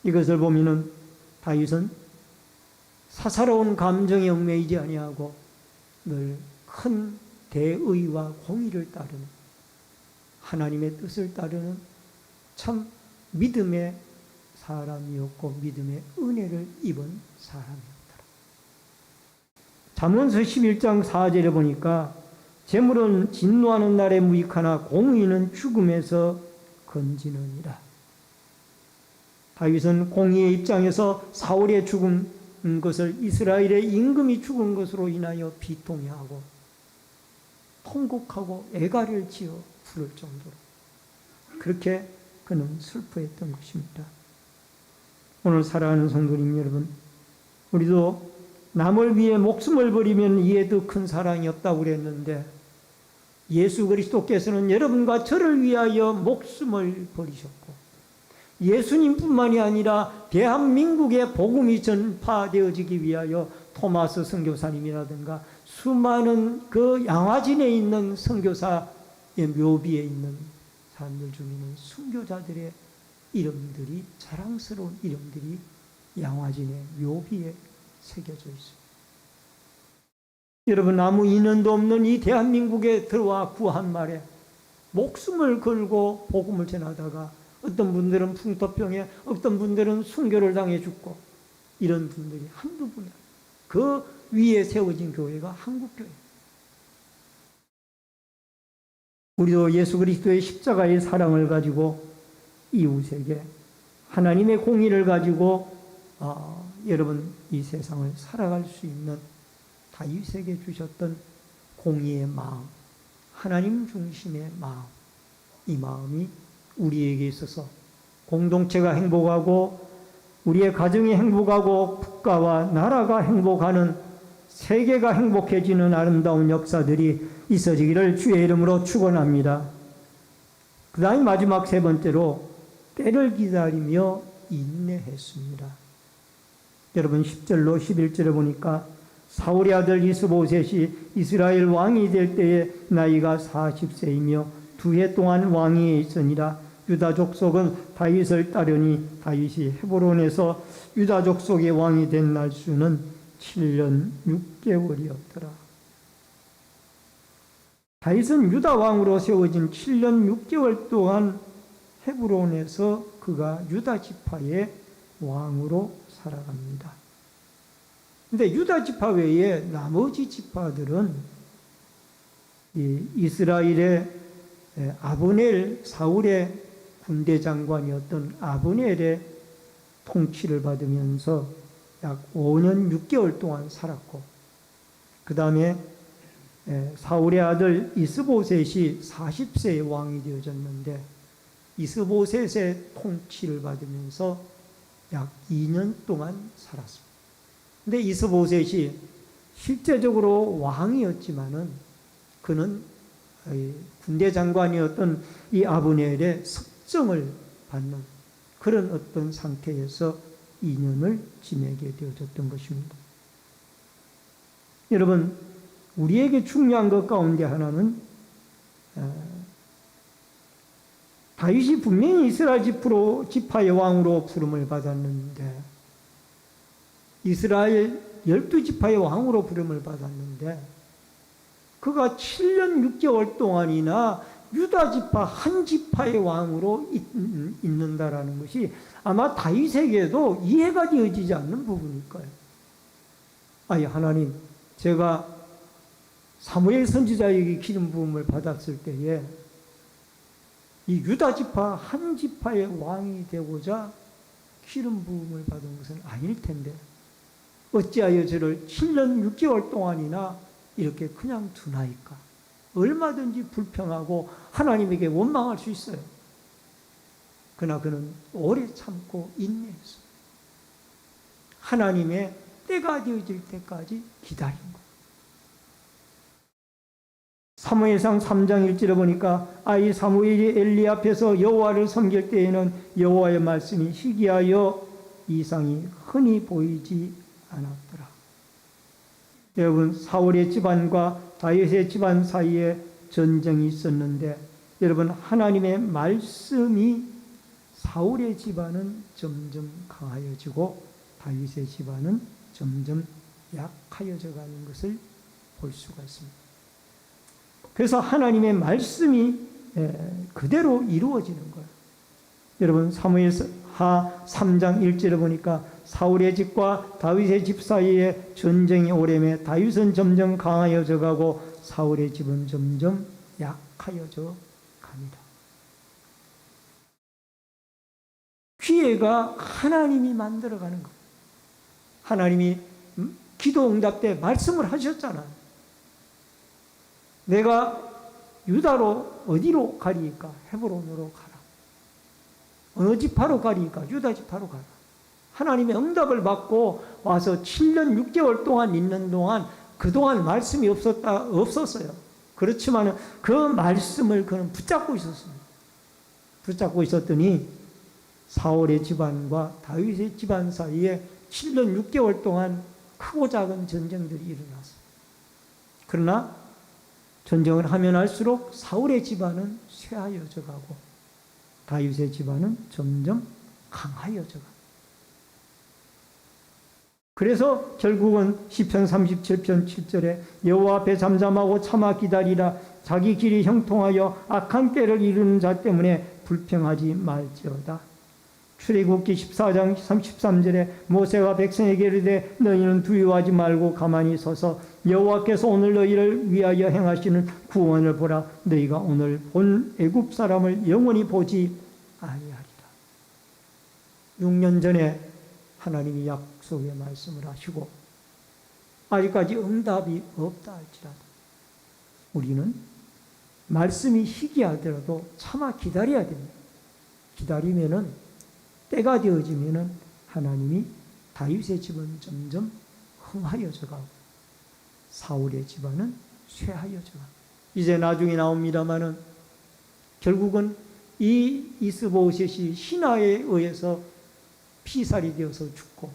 이것을 보면은 다윗은 사사로운 감정에 얽매이지 아니하고 늘 큰 대의와 공의를 따르는 하나님의 뜻을 따르는 참 믿음의 사람이었고 믿음의 은혜를 입은 사람이었더라. 잠언서 11장 4절에 보니까 재물은 진노하는 날에 무익하나 공의는 죽음에서 건지느니라. 다윗은 공의의 입장에서 사울의 죽은 것을 이스라엘의 임금이 죽은 것으로 인하여 비통해하고 통곡하고 애가를 지어 부를 정도로 그렇게 그는 슬퍼했던 것입니다. 오늘 사랑하는 성도님 여러분, 우리도 남을 위해 목숨을 버리면 이에 더 큰 사랑이 없다고 그랬는데 예수 그리스도께서는 여러분과 저를 위하여 목숨을 버리셨고 예수님뿐만이 아니라 대한민국의 복음이 전파되어지기 위하여 토마스 선교사님이라든가 수많은 그 양화진에 있는 선교사의 묘비에 있는 사람들 중에는 순교자들의 이름들이 자랑스러운 이름들이 양화진의 묘비에 새겨져 있습니다. 여러분 아무 인연도 없는 이 대한민국에 들어와 구한 말에 목숨을 걸고 복음을 전하다가 어떤 분들은 풍토병에 어떤 분들은 순교를 당해 죽고 이런 분들이 한두 분이 아니에요. 그 위에 세워진 교회가 한국교회. 우리도 예수 그리스도의 십자가의 사랑을 가지고 이웃에게 하나님의 공의를 가지고 여러분 이 세상을 살아갈 수 있는 다윗에게 주셨던 공의의 마음, 하나님 중심의 마음, 이 마음이 우리에게 있어서 공동체가 행복하고 우리의 가정이 행복하고 국가와 나라가 행복하는 세계가 행복해지는 아름다운 역사들이 있어지기를 주의 이름으로 축원합니다. 그 다음 마지막 세 번째로 때를 기다리며 인내했습니다. 여러분 10절로 11절에 보니까 사울의 아들 이스보셋이 이스라엘 왕이 될 때에 나이가 40세이며 2해 동안 왕위에 있으니라. 유다 족속은 다윗을 따르니 다윗이 헤브론에서 유다 족속의 왕이 된 날수는 7년 6개월이었더라. 다윗은 유다 왕으로 세워진 7년 6개월 동안 헤브론에서 그가 유다 지파의 왕으로 살아갑니다. 그런데 유다 지파 외에 나머지 지파들은 이스라엘의 아브넬 사울의 군대 장관이었던 아브넬의 통치를 받으면서 약 5년 6개월 동안 살았고 그 다음에 사울의 아들 이스보셋이 40세의 왕이 되어졌는데 이스보셋의 통치를 받으면서 약 2년 동안 살았습니다. 근데 이스보셋이 실제적으로 왕이었지만은 그는 군대 장관이었던 이 아브넬의 섭정을 받는 그런 어떤 상태에서 2년을 지내게 되어졌던 것입니다. 여러분, 우리에게 중요한 것 가운데 하나는 다윗이 분명히 이스라엘 지파의 왕으로 부름을 받았는데, 이스라엘 12지파의 왕으로 부름을 받았는데, 그가 7년 6개월 동안이나 유다 지파 한 지파의 왕으로 있는다라는 것이 아마 다윗에게도 이해가 되어지지 않는 부분일 거예요. 아니, 하나님, 제가 사무엘 선지자에게 기름 부음을 받았을 때에 이 유다 지파 한 지파의 왕이 되고자 기름 부음을 받은 것은 아닐 텐데 어찌하여 저를 7년 6개월 동안이나 이렇게 그냥 두나이까? 얼마든지 불평하고 하나님에게 원망할 수 있어요. 그러나 그는 오래 참고 인내했어요. 하나님의 때가 되어질 때까지 기다린 거예요. 사무엘상 3장 1절에 보니까 아이 사무엘이 엘리 앞에서 여호와를 섬길 때에는 여호와의 말씀이 희귀하여 이상이 흔히 보이지 않았더라. 여러분, 사울의 집안과 다윗의 집안 사이에 전쟁이 있었는데, 여러분, 하나님의 말씀이 사울의 집안은 점점 강하여지고 다윗의 집안은 점점 약하여져 가는 것을 볼 수가 있습니다. 그래서 하나님의 말씀이 그대로 이루어지는 거예요. 여러분, 사무엘하 3장 1절에 보니까 사울의 집과 다윗의 집 사이에 전쟁이 오래매 다윗은 점점 강하여져 가고 사울의 집은 점점 약하여져 갑니다. 기회가 하나님이 만들어가는 거예요. 하나님이 기도 응답 때 말씀을 하셨잖아요. 내가 유다로 어디로 가리까? 헤브론으로 가라. 어느 지파로 가리까? 유다 지파로 가라. 하나님의 응답을 받고 와서 7년 6개월 동안 있는 동안 그동안 말씀이 없었어요. 그렇지만 그 말씀을 그는 붙잡고 있었습니다. 붙잡고 있었더니 사울의 집안과 다윗의 집안 사이에 7년 6개월 동안 크고 작은 전쟁들이 일어났어요. 그러나 전쟁을 하면 할수록 사울의 집안은 쇠하여져 가고 다윗의 집안은 점점 강하여져 가고, 그래서 결국은 시편 37편 7절에 여호와 앞에 잠잠하고 참아 기다리라. 자기 길이 형통하여 악한 때를 이루는 자 때문에 불평하지 말지어다. 출애굽기 14장 33절에 모세가 백성에게 이르되 너희는 두려워하지 말고 가만히 서서 여호와께서 오늘 너희를 위하여 행하시는 구원을 보라. 너희가 오늘 본 애굽 사람을 영원히 보지 아니하리라. 6년 전에 하나님이 약속의 말씀을 하시고 아직까지 응답이 없다 할지라도 우리는 말씀이 희귀하더라도 차마 기다려야 됩니다. 기다리면은 때가 되어지면은 하나님이 다윗의 집은 점점 흥하여져 가고 사울의 집안은 쇠하여져 가고, 이제 나중에 나옵니다마는 결국은 이 이스보셋이 신하에 의해서 피살이 되어서 죽고,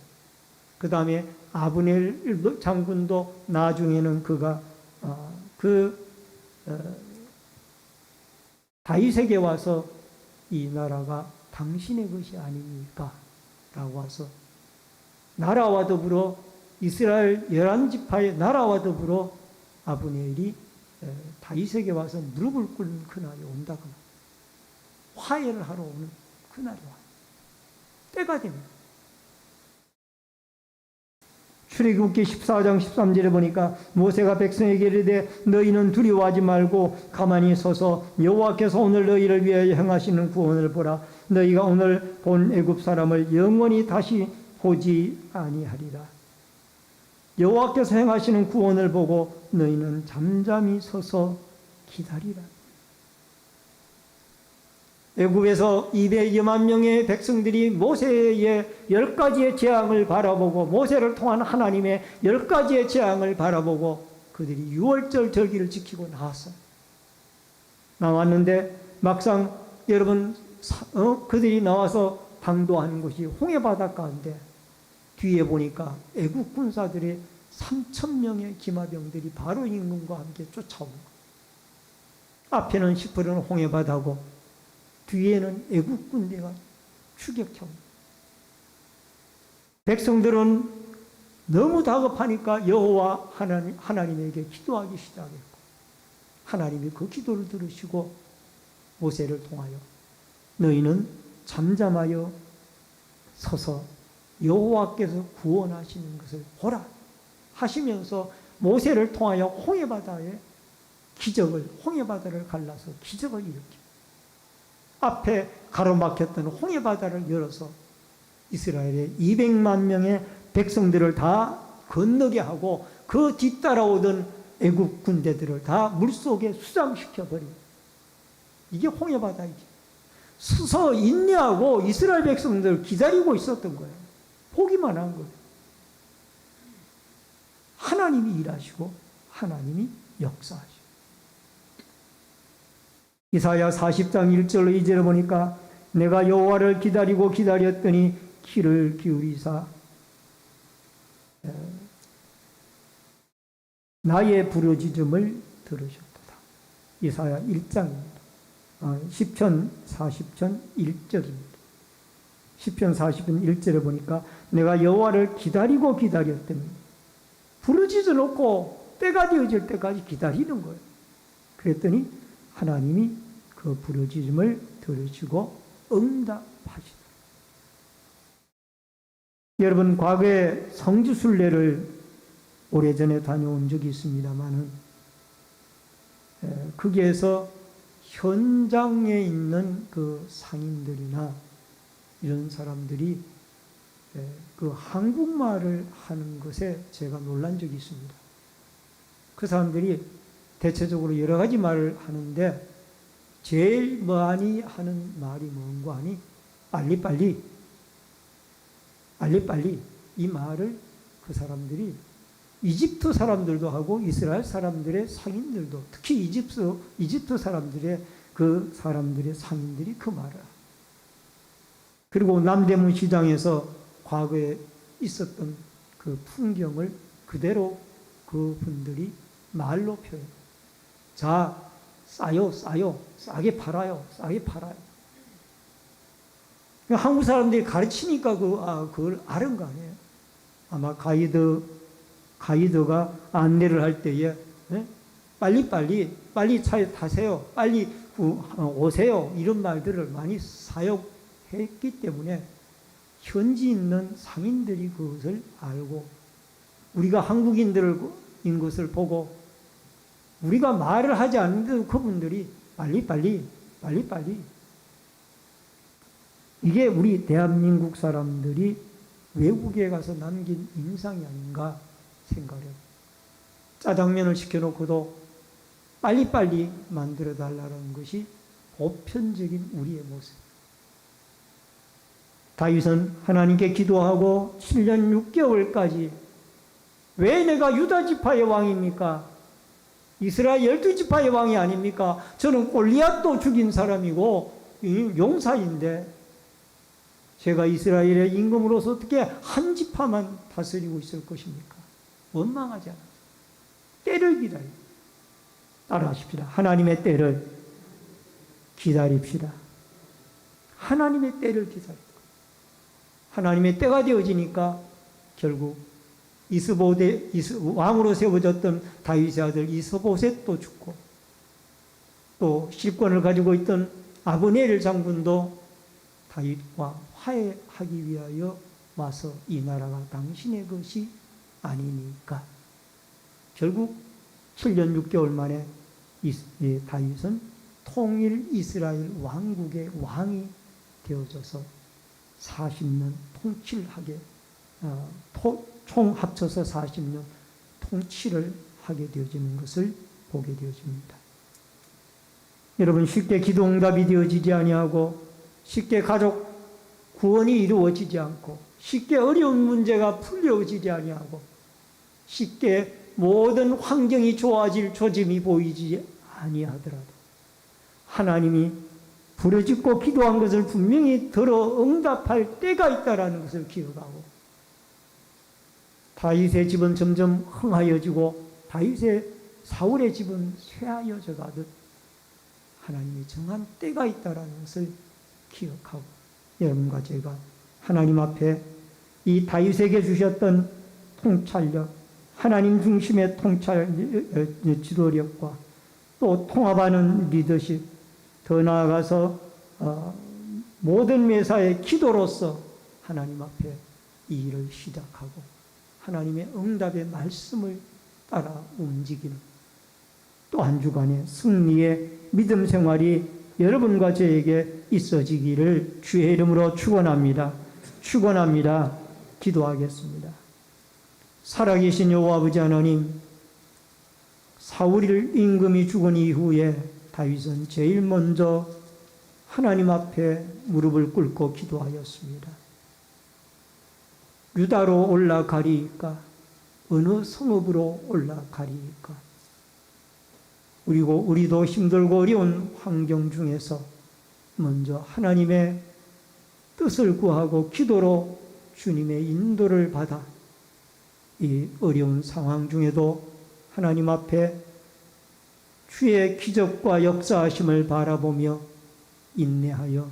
그 다음에 아브넬 장군도 나중에는 그가 다윗에게 와서 이 나라가 당신의 것이 아닙니까? 라고 와서 나라와 더불어 이스라엘 11지파의 나라와 더불어 아브넬이 다윗에게 와서 무릎을 꿇는 그날이 온다고 합니다. 화해를 하러 오는 그날이 와요. 때가 됩니다. 출애굽기 14장 13절에 보니까 모세가 백성에게 이르되 너희는 두려워하지 말고 가만히 서서 여호와께서 오늘 너희를 위하여 행하시는 구원을 보라. 너희가 오늘 본 애굽 사람을 영원히 다시 보지 아니하리라. 여호와께서 행하시는 구원을 보고 너희는 잠잠히 서서 기다리라. 애굽에서 200여만 명의 백성들이 모세의 10가지의 재앙을 바라보고 모세를 통한 하나님의 10가지의 재앙을 바라보고 그들이 유월절 절기를 지키고 나왔어요. 나왔는데 막상 여러분 그들이 나와서 당도하는 곳이 홍해 바닷가인데 뒤에 보니까 애국 군사들의 3,000명의 기마병들이 바로 임금과 함께 쫓아옵니다. 앞에는 시퍼런 홍해바다고 뒤에는 애국 군대가 추격합니다. 백성들은 너무 다급하니까 여호와 하나님에게 기도하기 시작했고, 하나님이 그 기도를 들으시고 모세를 통하여 너희는 잠잠하여 서서 여호와께서 구원하시는 것을 보라 하시면서 모세를 통하여 홍해바다에 홍해바다를 갈라서 기적을 일으킵니다. 앞에 가로막혔던 홍해바다를 열어서 이스라엘의 200만 명의 백성들을 다 건너게 하고 그 뒤따라오던 애국 군대들을 다 물속에 수장시켜버립니다. 이게 홍해바다이지. 서서 인내하고 이스라엘 백성들 기다리고 있었던 거예요. 보기만 한 거예요. 하나님이 일하시고 하나님이 역사하시고. 이사야 40장 1절로 2절을 보니까 내가 여호와를 기다리고 기다렸더니 귀를 기울이사 나의 부르짖음을 들으셨도다. 이사야 1장입니다. 시편 40편 1절입니다. 시편 40편 1절에 보니까 내가 여호와를 기다리고 기다렸더니 부르짖어 놓고 때가 되어질 때까지 기다리는 거예요. 그랬더니 하나님이 그 부르짖음을 들으시고 응답하시다. 여러분, 과거에 성지순례를 오래전에 다녀온 적이 있습니다만은 거기에서 현장에 있는 그 상인들이나 이런 사람들이 그 한국말을 하는 것에 제가 놀란 적이 있습니다. 그 사람들이 대체적으로 여러 가지 말을 하는데 제일 많이 하는 말이 뭔가 하니 빨리빨리 이 말을 그 사람들이 이집트 사람들도 하고 이스라엘 사람들의 상인들도, 특히 이집트 사람들의 그 사람들의 상인들이 그 말을. 그리고 남대문 시장에서 과거에 있었던 그 풍경을 그대로 그 분들이 말로 표현. 자, 싸요, 싸게 팔아요. 한국 사람들이 가르치니까 그걸 아는 거 아니에요. 아마 가이드가 안내를 할 때에 빨리 차에 타세요. 빨리 오세요. 이런 말들을 많이 사용했기 때문에 현지 있는 상인들이 그것을 알고 우리가 한국인들인 것을 보고 우리가 말을 하지 않는데도 그분들이 빨리 이게 우리 대한민국 사람들이 외국에 가서 남긴 인상이 아닌가 생각해요. 짜장면을 시켜놓고도 빨리빨리 만들어 달라는 것이 보편적인 우리의 모습. 다윗은 하나님께 기도하고 7년 6개월까지 왜 내가 유다 지파의 왕입니까? 이스라엘 12지파의 왕이 아닙니까? 저는 골리앗도 죽인 사람이고 용사인데 제가 이스라엘의 임금으로서 어떻게 한 지파만 다스리고 있을 것입니까? 원망하지 않아요. 때를 기다려. 따라하십시다. 하나님의 때를 기다립시다. 하나님의 때를 기다려. 하나님의 때가 되어지니까 결국 왕으로 세워졌던 다윗의 아들 이스보셋도 죽고 또 실권을 가지고 있던 아브넬 장군도 다윗과 화해하기 위하여 와서 이 나라가 당신의 것이 아니니까 결국 7년 6개월 만에 다윗은 통일 이스라엘 왕국의 왕이 되어져서 40년 통치하게 총 합쳐서 40년 통치를 하게 되어지는 것을 보게 되어집니다. 여러분, 쉽게 기도 응답이 되어지지 아니하고 쉽게 가족 구원이 이루어지지 않고 쉽게 어려운 문제가 풀려지지 아니하고 쉽게 모든 환경이 좋아질 조짐이 보이지 아니하더라도 하나님이 부르짖고 기도한 것을 분명히 들어 응답할 때가 있다라는 것을 기억하고 다윗의 집은 점점 흥하여지고 사울의 집은 쇠하여져 가듯 하나님이 정한 때가 있다라는 것을 기억하고 여러분과 제가 하나님 앞에 이 다윗에게 주셨던 통찰력, 하나님 중심의 지도력과 또 통합하는 리더십, 더 나아가서 모든 매사의 기도로서 하나님 앞에 이 일을 시작하고 하나님의 응답의 말씀을 따라 움직이는 또 한 주간의 승리의 믿음 생활이 여러분과 저에게 있어지기를 주의 이름으로 축원합니다. 축원합니다. 기도하겠습니다. 살아계신 여호와 아버지 하나님, 사울 임금이 죽은 이후에 다윗은 제일 먼저 하나님 앞에 무릎을 꿇고 기도하였습니다. 유다로 올라가리이까 어느 성읍으로 올라가리이까. 그리고 우리도 힘들고 어려운 환경 중에서 먼저 하나님의 뜻을 구하고 기도로 주님의 인도를 받아 이 어려운 상황 중에도 하나님 앞에 주의 기적과 역사하심을 바라보며 인내하여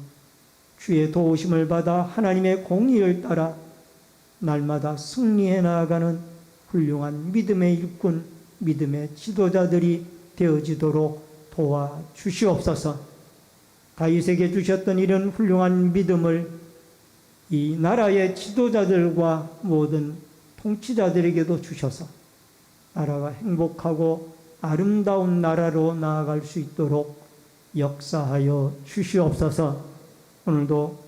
주의 도우심을 받아 하나님의 공의를 따라 날마다 승리해 나아가는 훌륭한 믿음의 일꾼, 믿음의 지도자들이 되어지도록 도와주시옵소서. 다윗에게 주셨던 이런 훌륭한 믿음을 이 나라의 지도자들과 모든 통치자들에게도 주셔서 나라가 행복하고 아름다운 나라로 나아갈 수 있도록 역사하여 주시옵소서. 오늘도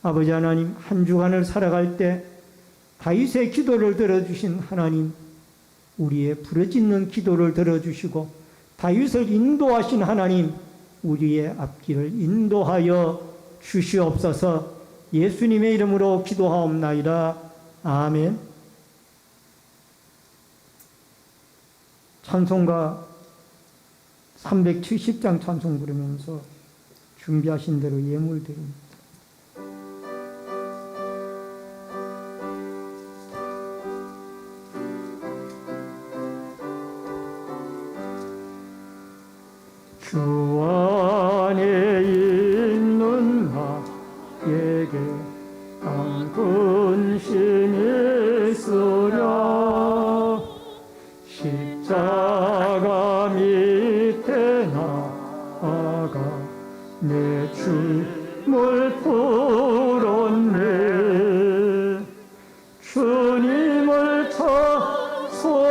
아버지 하나님, 한 주간을 살아갈 때 다윗의 기도를 들어주신 하나님, 우리의 부르짖는 기도를 들어주시고 다윗을 인도하신 하나님, 우리의 앞길을 인도하여 주시옵소서. 예수님의 이름으로 기도하옵나이다. 아멘. 찬송가 370장 찬송 부르면서 준비하신 대로 예물 드립니다. 주 안에 있는 나에게 한 근심이 있으랴. 십자가 밑에 나아가 내 춤을 풀었네. 주님을 찬송하면서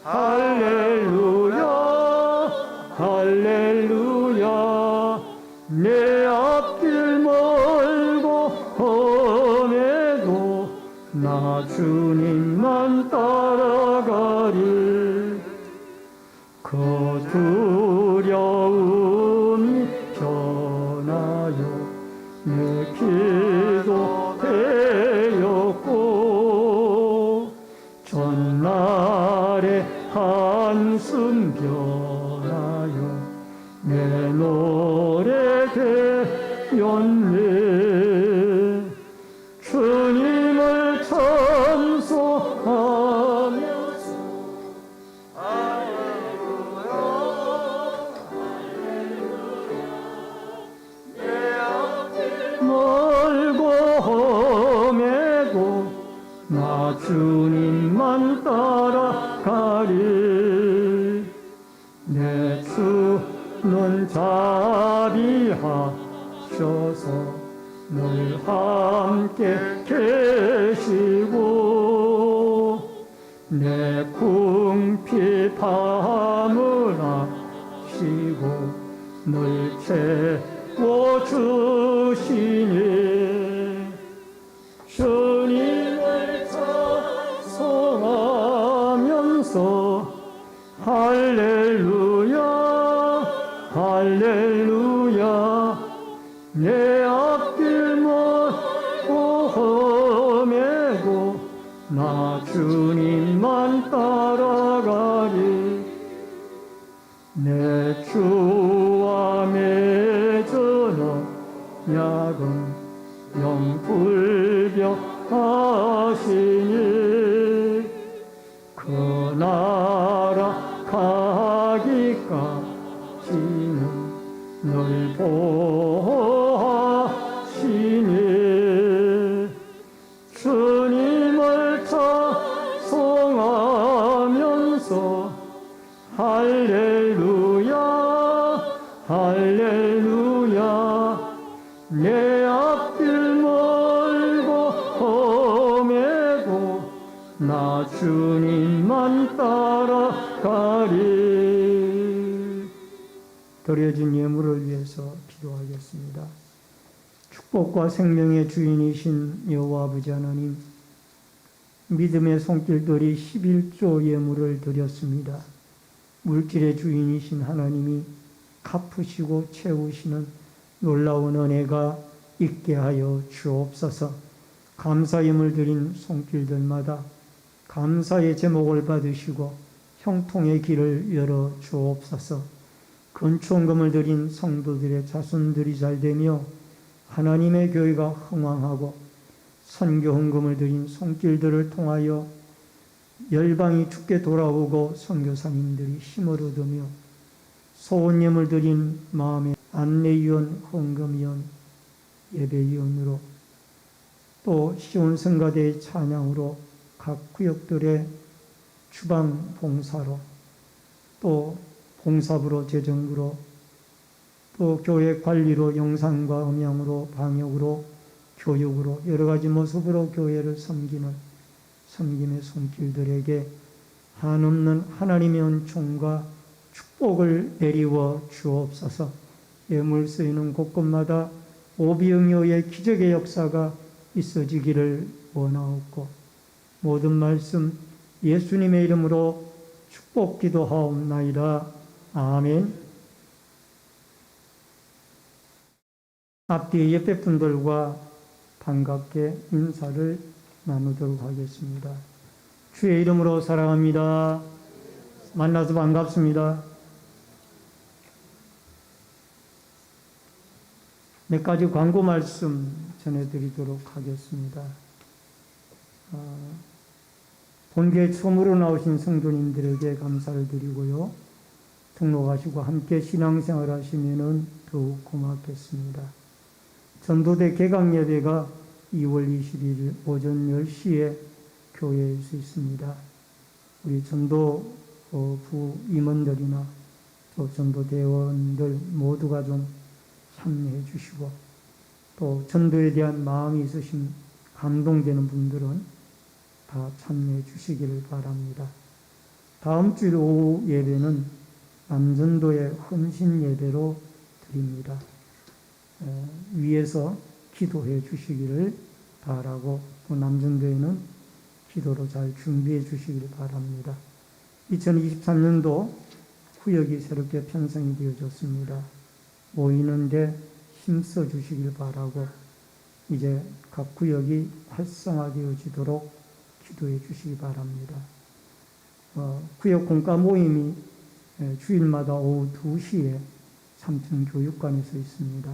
할렐루야 할렐루야. 내 앞길 멀고 험해도 나 주님만 따라가리. 그 두려움이 변하여 내 기도 되었고 전날에 한숨 변하여 내 노래 되었네. 주님을 찬송하면서 할렐루야 할렐루야. 내 앞길 멀고 험해도 나 주님만 따라가리. 내 주는 자비하셔서 늘 함께 계시고 내 궁핍함을 아시고 늘 채워주시니. 주님을 찬송하면서 할렐루야 할렐루야. 내 앞길 멀고 험해도 나 주님만 따라가리. 내 주와 맺은 언약은 영불변하리. 보호하시니 주님을 찬송하면서 할렐루야 할렐루야 내 앞길 멀고 험해도 나 주님만 따라가리. 드려진 예물을 위해서 기도하겠습니다. 축복과 생명의 주인이신 여호와 아버지 하나님, 믿음의 손길들이 11조 예물을 드렸습니다. 물질의 주인이신 하나님이 갚으시고 채우시는 놀라운 은혜가 있게 하여 주옵소서. 감사 예물 드린 손길들마다 감사의 제목을 받으시고 형통의 길을 열어 주옵소서. 근총금을 드린 성도들의 자손들이 잘되며 하나님의 교회가 흥왕하고 선교 헌금을 드린 손길들을 통하여 열방이 죽게 돌아오고 선교사님들이 힘을 얻으며 소원예물 드린 마음의 안내위원, 헌금위원, 예배위원으로 또 시온성가대의 찬양으로 각 구역들의 주방 봉사로 또 봉사부로 재정부로 또 교회 관리로 영상과 음향으로 방역으로 교육으로 여러 가지 모습으로 교회를 섬기는 섬김의 손길들에게 한없는 하나님의 은총과 축복을 내리워 주옵소서. 예물 쓰이는 곳곳마다 오비응여의 기적의 역사가 있어지기를 원하옵고 모든 말씀 예수님의 이름으로 축복 기도하옵나이다. 아멘. 앞뒤 옆에 분들과 반갑게 인사를 나누도록 하겠습니다. 주의 이름으로 사랑합니다. 만나서 반갑습니다. 몇 가지 광고 말씀 전해드리도록 하겠습니다. 본교에 처음으로 나오신 성도님들에게 감사를 드리고요. 등록하시고 함께 신앙생활 하시면 더욱 고맙겠습니다. 전도대 개강 예배가 2월 21일 오전 10시에 교회에서 있습니다. 우리 전도 부 임원들이나 또 전도대원들 모두가 좀 참여해 주시고 또 전도에 대한 마음이 있으신 감동되는 분들은 다 참여해 주시기를 바랍니다. 다음 주일 오후 예배는 남전도의 헌신 예배로 드립니다. 위에서 기도해 주시기를 바라고 또 남전도에는 기도로 잘 준비해 주시기를 바랍니다. 2023년도 구역이 새롭게 편성이 되어졌습니다. 모이는데 힘써 주시길 바라고 이제 각 구역이 활성화되어지도록 기도해 주시기 바랍니다. 구역 공과 모임이 주일마다 오후 2시에 3층 교육관에서 있습니다.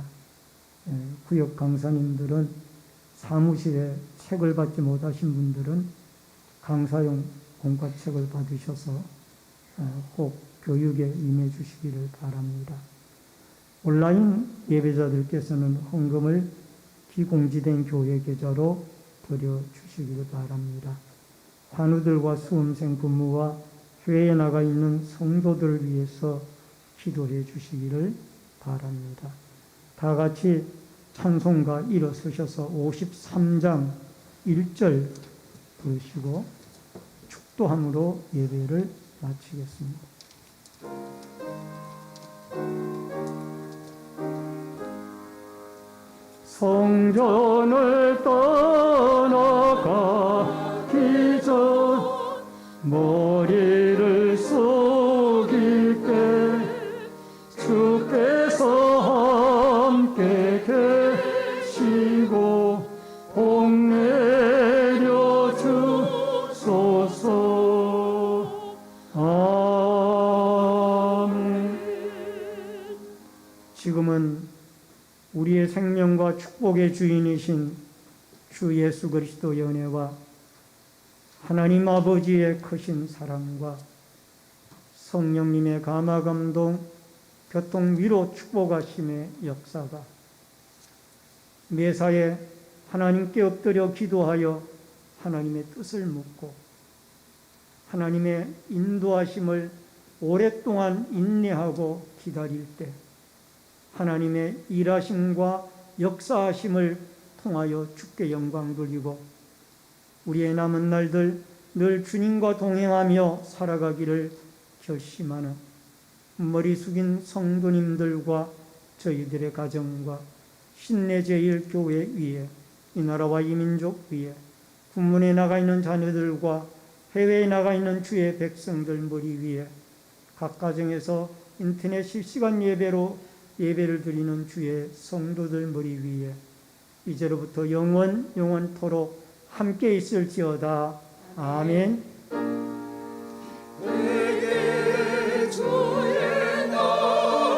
구역 강사님들은 사무실에 책을 받지 못하신 분들은 강사용 공과책을 받으셔서 꼭 교육에 임해 주시기를 바랍니다. 온라인 예배자들께서는 헌금을 기공지된 교회 계좌로 드려 주시기를 바랍니다. 환우들과 수험생 부모와 해외에 나가 있는 성도들을 위해서 기도해 주시기를 바랍니다. 다 같이 찬송가 일어서셔서 53장 1절 부르시고 축도함으로 예배를 마치겠습니다. 성전을 떠나가기 전 머리를 숙일 때 주께서 함께 계시고 복 내려 주소서. 아멘. 지금은 우리의 생명과 축복의 주인이신 주 예수 그리스도의 은혜와 하나님 아버지의 크신 사랑과 성령님의 감화 감동 교통 위로 축복하심의 역사가 매사에 하나님께 엎드려 기도하여 하나님의 뜻을 묻고 하나님의 인도하심을 오랫동안 인내하고 기다릴 때 하나님의 일하심과 역사하심을 통하여 주께 영광 돌리고 우리의 남은 날들 늘 주님과 동행하며 살아가기를 결심하는 머리 숙인 성도님들과 저희들의 가정과 신내제일교회 위에 이 나라와 이 민족 위에 군문에 나가 있는 자녀들과 해외에 나가 있는 주의 백성들 머리 위에 각 가정에서 인터넷 실시간 예배로 예배를 드리는 주의 성도들 머리 위에 이제로부터 영원토록 함께 있을지어다. 아멘.